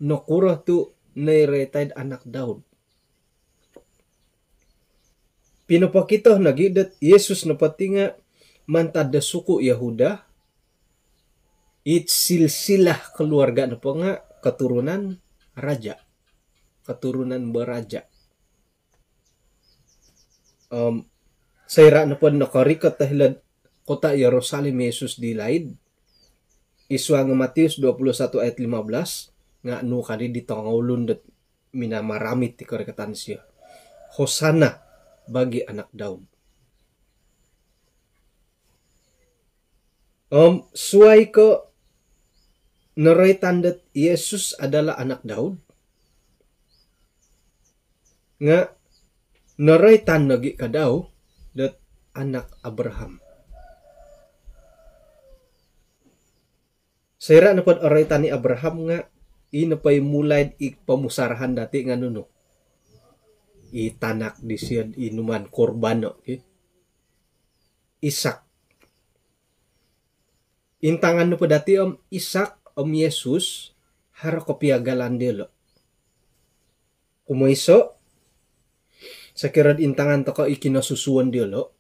Nakura to na-retired anak Daud. Pinapakita nagi dat Yesus na pati nga mantad da suku Yahuda. It silsilah keluarga na po nga keturunan raja. Keturunan beraja. Sayra na po nakarikat tahilad kota Yerusalem Yesus dilaid. Iswa nga Matius 21 ayat 15 nga anu kadi ditangawlun dat minamaramit ti karikatan siya. Hosana bagi anak Daud. Suway ko naraitan dat Yesus adalah anak Daud. Nga naraitan nagi kadaw dat anak Abraham. Sayra na pod araitan ni Abraham nga inapay mulay pamusarahan dati nga nuno. Itanak di siya inuman korbano. Okay? Isak. Intangan na po dati Isak Yesus hara ko piagalan dilo. Kumaiso sakirad intangan to ka ikinasusuan di lo.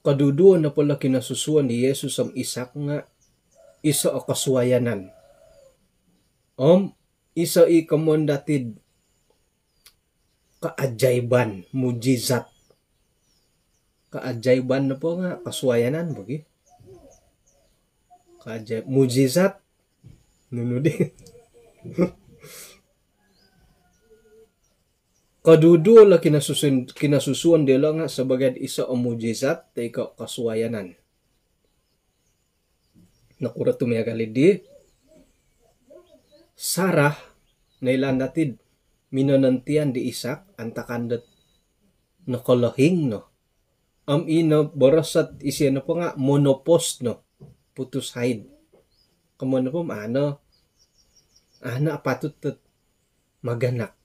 Kaduduan na pala kinasusuan di Yesus ang Isak nga isa o kaswayanan. Isa i kamondatid kaajayban, mujizat. Kaajayban na po nga kaswayanan bagi. Mujizat nunudi. Kadudu la kinasusuan dila nga sebagai isa o mujizat tay kaswayanan. Nakura tumiyagali di Sarah nailandatid minonantian di Isak antakandat nakolahing no. Ino borosat isya na po nga monopost no. Putus haid. Kamu po ano patut maganak.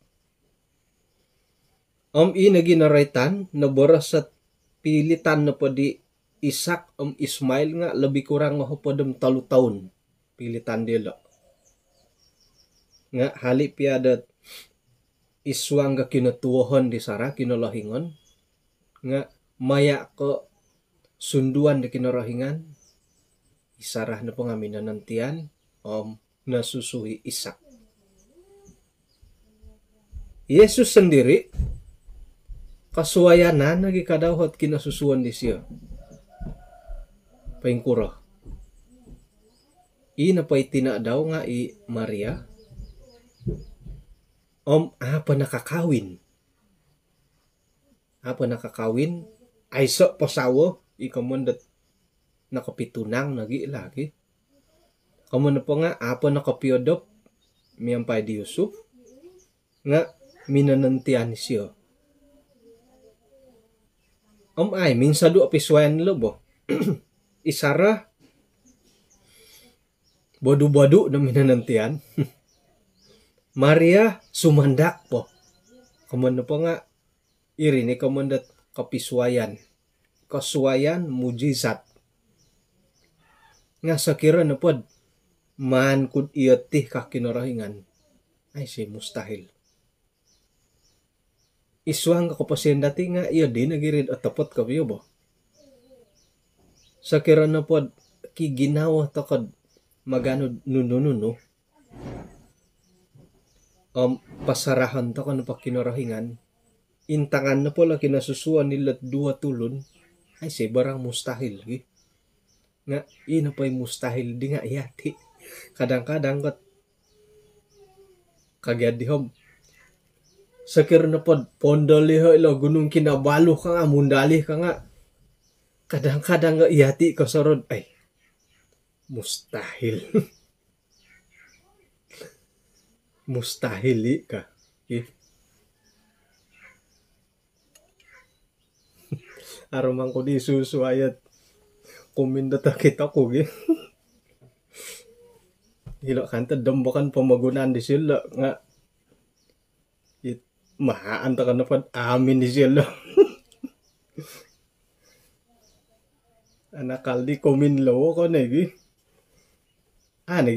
Ina ginaraitan na borosat pilitan na po di Isak Ismail nga lebih kurang nga po 3 taon pilitan dilo. Nga hali piadat iswang nga kinatuohon di Sarah kinolahingon nga maya ko sunduan di kinolahingan isarah na po nga minanantian nasusuhi Isak. Yesus sendiri kaswayanan nagikadawhat kinasusuan di siya. Paingkura. Ina pa'y tinadaw nga Maria. Apa nakakawin? Ay so pasawo ikamundat nakapitunang lagi. Kamu na po nga apa nakapiyodop miyampay di Yusuf nga minanantian siya. Ay minsa do apiswayan lobo. Isara bodu-bodu na minanantian. Maria sumandak po. Kamu na po nga irini kamundat kapiswayan. Kaswayan mujizat. Nga sakira na po man kud iyatih kakinarahingan ay si mustahil. Iswang kapasen dati nga iya din nagirid at tapot kayo ba? Sakira na po ginawa takad magano nunununo. Pasarahan to kan pakinarahingan. Intangan na po la kinasusuan nila 2 tulon ay si barang mustahil. Nga ina pa'y mustahil di nga yati. Kadang-kadang kat kagyadihom. Sakir na pod pondali ho ilo gunung kinabalo ka nga mundali ka nga. Kadang-kadang nga yati ka sarod ay mustahil. Mustahili ka. Aramang ko di susuayat kumindata kita ko Hilo kanta dambakan pamagunan di sila nga mahaan ta ka na pa amin di sila. Anakal di kuminlaw ko na nagi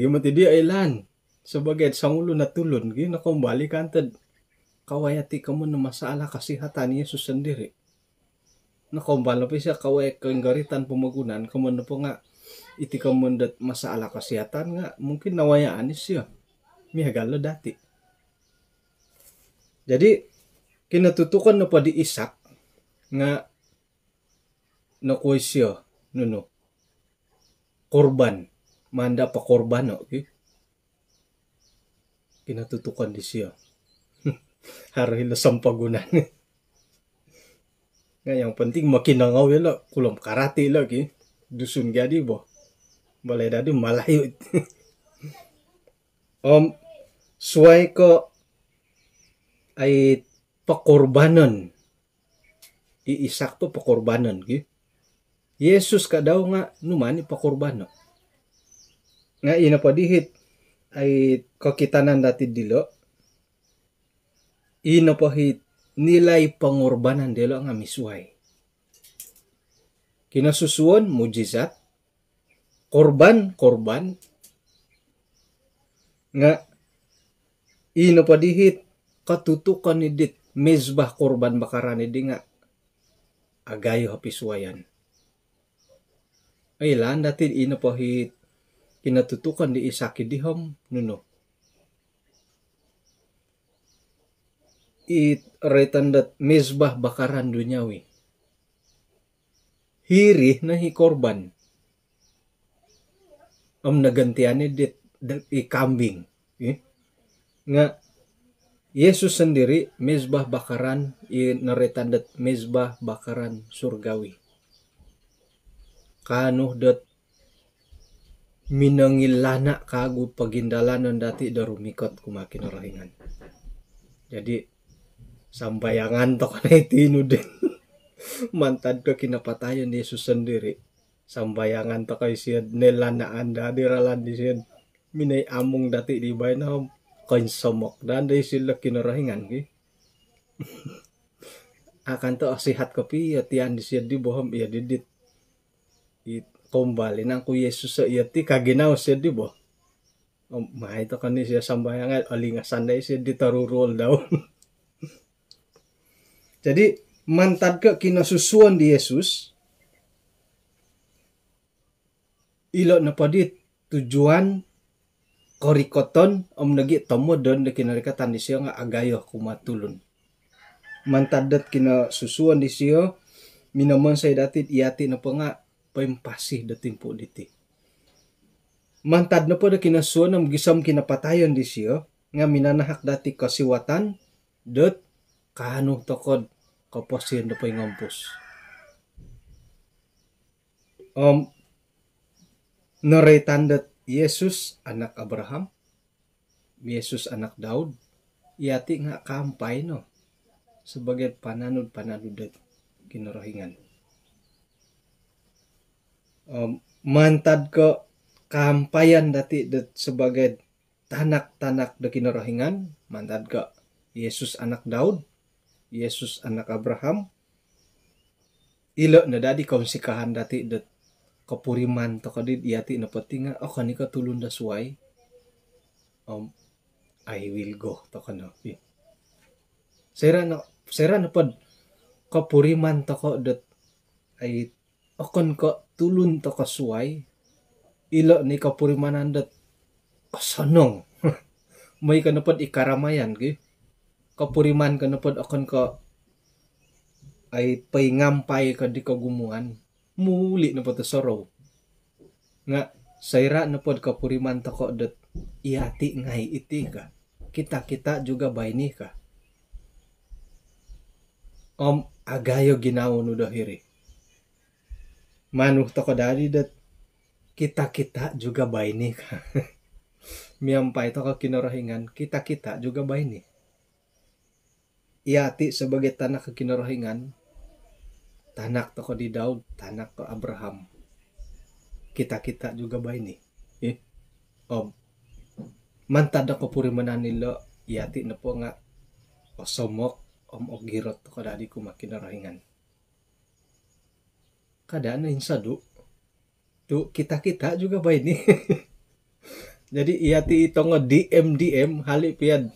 mati di ailan sebagai sangulo na tulon nakumbali kanta kawayati kamu na masalah kasihatan Yesus sendiri. Nakumbali pa siya kaway kanggaritan pamagunan kamu na po nga iti kamundat masalah kesehatan nga mungkin nawayaan siya mihagalo dati. Jadi kinatutukan na pa di Isak nga nakuha siya korban manda pa korban kinatutukan di siya harila sampagunan. Nga yang penting makinangaw yala kulam karate lagi dusun gadi bo balay dadi malayo. Suway ko ay pakorbanon. Iisak to pakorbanon. Yesus ka daw nga numan ipakorbano. Nga inapadihit ay kakitanan dati dilo. Inapahit nilay pangorbanan dilo nga misway. Kinasusuan mujizat. Korban. Nga inapadihit katutukan ni dit mezbah korban bakaran ni di nga agayo hapisuayan. Ay lan dati inapahit kinatutukan di isaki dihom nuno. It retandat mezbah bakaran duniawi. Hiri na hi korban. Nagantian ni dit kambing. Nga Yesus sendiri mezbah bakaran naretandat mezbah bakaran surgawi. Kanuh dat minangilana kagu pagindalanan dati darumikot kumakin orahingan. Jadi sambayangan to kana itinu din. Mantad ka kinapatayan ni Yesus sendiri. Sambayangan to kay siya nelanaan dadi ralan di siya minay among dati di bay na kain somok dan day sila kinarahingan ki. Akan to asihat kopi tian di siya di bohom iya didit. Kumbali nang ku Yesus sa iya ti kaginaw siya di bo. Mahito kani siya sambayangan alingasan day siya di tarurol daw. Jadi mantad ka kinasusuan di Yesus ilo na padit tujuan korikoton nagi tomo don de kinarikatan di siya nga agayo kumatulon. Mantadat kinasusuan di siya minamon say datit iyati na pa nga paimpasih datimpo diti. Mantad na po da kinasuan ng gisam kinapatayon di siya nga minanahak dati kasiwatan dot kano tokod kapasiyan na pa'y ngampus. Naretandat Yesus anak Abraham, Yesus anak Daud, iyati nga kampay no, sebagai pananud-pananud dat kinarahingan. Mantad ko kampayan dati dat sebagai tanak-tanak da kinarahingan, mantad ko Yesus anak Daud, Yesus anak Abraham, ilo na dadi kaumsikahan dati dat kapuriman to kadid iyati na pati nga kani ka tulun da suway I will go to kano. Sera na pod kapuriman to ko dat ay akon ka tulun to ka suway ilo ni kapurimanan dat kasanong may ka na pod ikaramayan ki kapuriman ka na pod akon ka ay paingampay ka di kagumuan muli na po to sorow nga sayra na pod kapuriman to ko dat iyati ngay iti ka kita juga bayni ka agayo ginaw no dahiri manuh to ko dadi dat kita juga bayni ka miampay to ka kinarahingan kita juga bayni iyati sebagai tanak ke kinarahingan tanak to ko di Daud tanak ko Abraham kita juga bayni mantad ko purimanan nila iyati na po nga osomok ogirot to ko dadi ko makinarahingan kada na insadu tu kita juga bayni jadi iyati ito nga DM halipiyad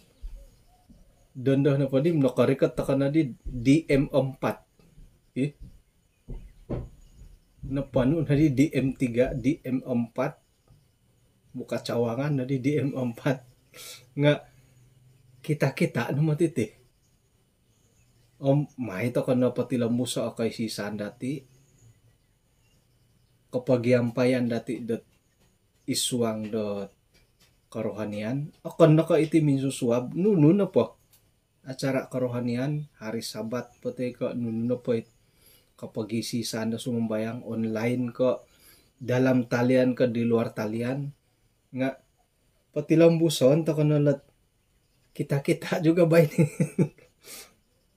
dondo na po di nakarikat ta na di DM4 napano na di DM3 DM4 buka cawangan na di DM4 nga kita no matiti mahito ka na pati lamusa akay sisan dati kapag yampayan dati dat iswang dot karohanian akan naka iti minsuswab nuno na po acara karohanian hari Sabat pati ka nuno po kapag isisan na sumambayang online ko dalam talian ka di luar talian nga pati lambuson ta kanalat kita juga bay ni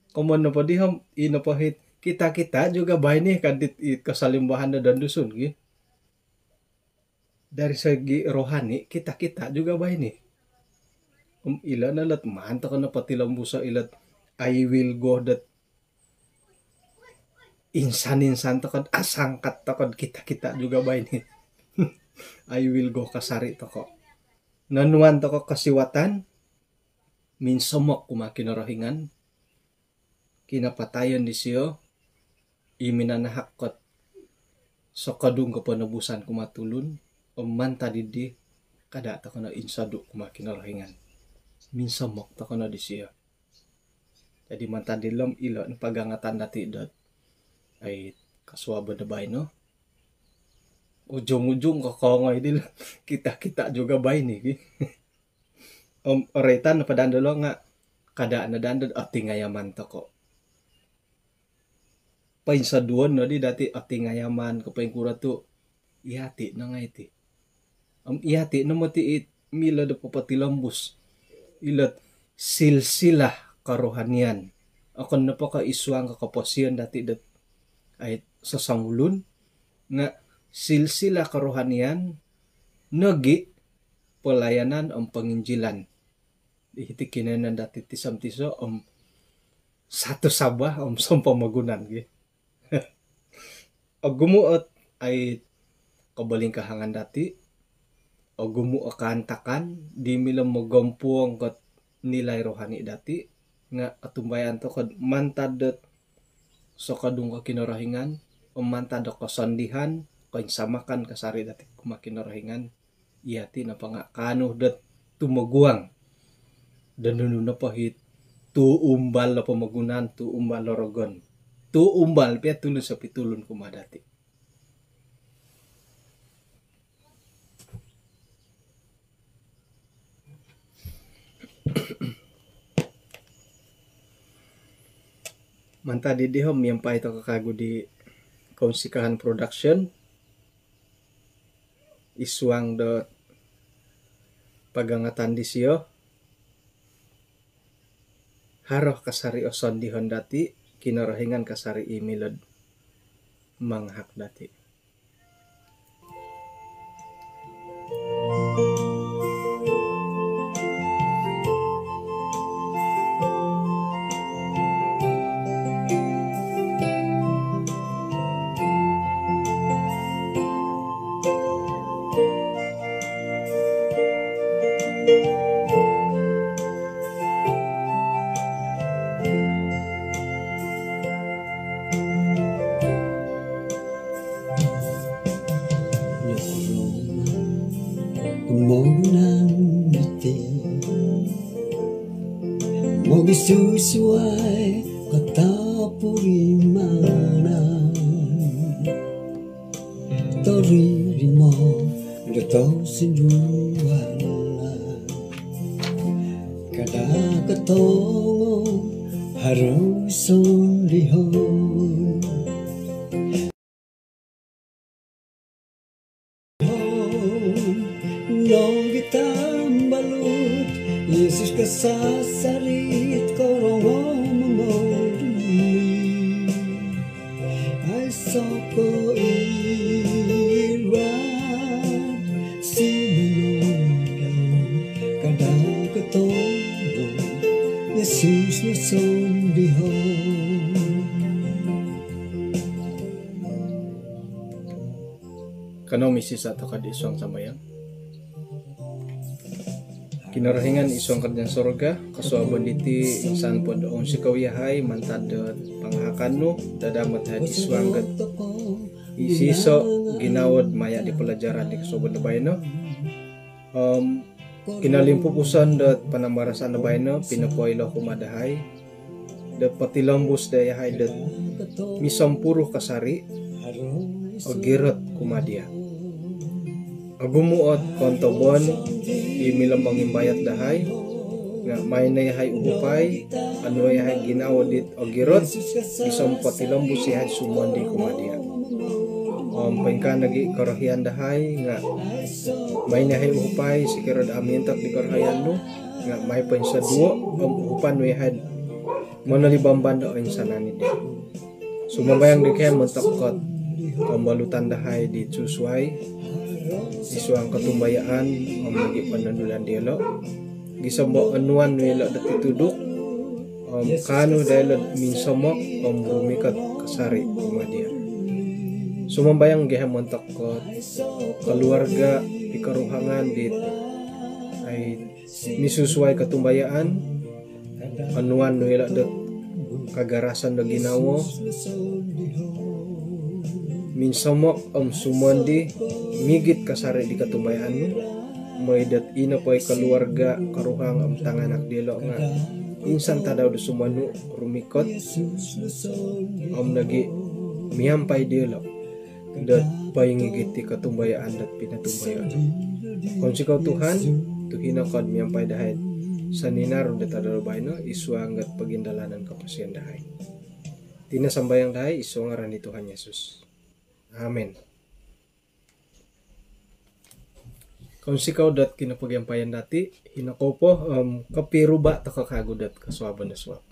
kumon na pa di ham inapahit kita juga bay ni kadit kasalimbahan na dandusun gi dari segi rohani kita juga bay ni ila na lat manta ka na pati lambusa ilat I will go that insan takod asangkat takod kita juga bay ni I will go kasari toko nanuan toko kasiwatan minsamok kumakinarahingan kinapatayon di siyo iminanahakot sokadung kepenebusan kumatulun manta didi kada takono insadu kumakinarahingan minsamok takono di siyo. Jadi manta dilom ilo pagangatan dati dot ay kaswa bedebay no ujung-ujung kokongoy dil kita juga bay nih oretan padandolo nga kada na dandod ati ngayaman to ko pain sa duon no di dati ati ngayaman ko pain kura tu ihati na nga iti ihati no mati it mila do papatilambus ilat silsilah karohanian akon na pa ka iswang kakaposyon dati dat ay sasangulun nga silsilah karohanian nagi pelayanan penginjilan ihiti kinenan dati tisam tiso satu sabah sampamagunan gitu. Gumuot ay kabaling kahangan dati o gumuot kantakan di milam magampuang kat nilai rohani dati nga atumbayan to kad mantadot so kadung kakinarahingan mantadot kasandihan samakan kasari dati kumakinarahingan iyati na pa nga kano dat tumaguang dan na pahit tu umbal na pamagunan tu umbal lorogon tu umbal pia tulun sa pitulun kumadati. Manta di dihom yang pa ito kakago di kausikahan production iswang do pagangatan di siyo haroh kasari oson dihon dati kinarahingan kasari imilod manghak dati. Kumonan iti mo bisusuay katapurimanan toriri mo dato sinduan kada katongo haruson lihon nong gitambalut Yesus kasasarit korongo mamorumi ay soko irat sinunod kadang katongo Yesus na sondihon. Kano misis ato kad iswang samayang kinarahingan iswang kadyan sorga kasuaban diti insan pod on sikawiyahay mantadot panghakan no dadamat had iswang kad isiso ginawad maya di pelajaran di kasuaban na bayan no kinalimpupusan dot panambarasan na bayan no pinapoilo kumadahay dot patilambus dayahay dot misampuro kasari o girot kumadia agumuot kontobon imilang mangimbayat dahay nga may nayahay uhupay ano yahay ginawad dit o girot isang patilambus yahay sumandi kumadia paingka nagi karahian dahay nga may nayahay uhupay sikirad amintak di karahian no nga may painsa duo uhupan yahay manalibamban o insanani di sumambayang di kaya mentakot pembalutan dahay di susway iswang katumbayaan magi panandulan dialog gisambo anuan wela dati tuduk kanu dialog minsamok rumikat kasari kumadia sumambayang giham takot keluarga di karuhangan di ay misusuai katumbayaan anuan no ila det kagarasan da Ginoo minsomok sumandi migit kasari di katumbayaan mo maidat ina po'y keluarga karuhang tanganak dilo nga insan tadaw do sumanu rumikot nagi miyampay dilo dat paingigiti katumbayaan dat pinatumbayan kung sikaw Tuhan tuhina kad miyampay dahay sa ninaro dat adalabay no isuanggat pagindalanan kapasyan dahay tinasambayang dahay isuangaran ni Tuhan Yesus amen. Kung sikaw dat kinapagyampayan dati, hinakopo kapiruba ta kakagudat kaswaban na swap.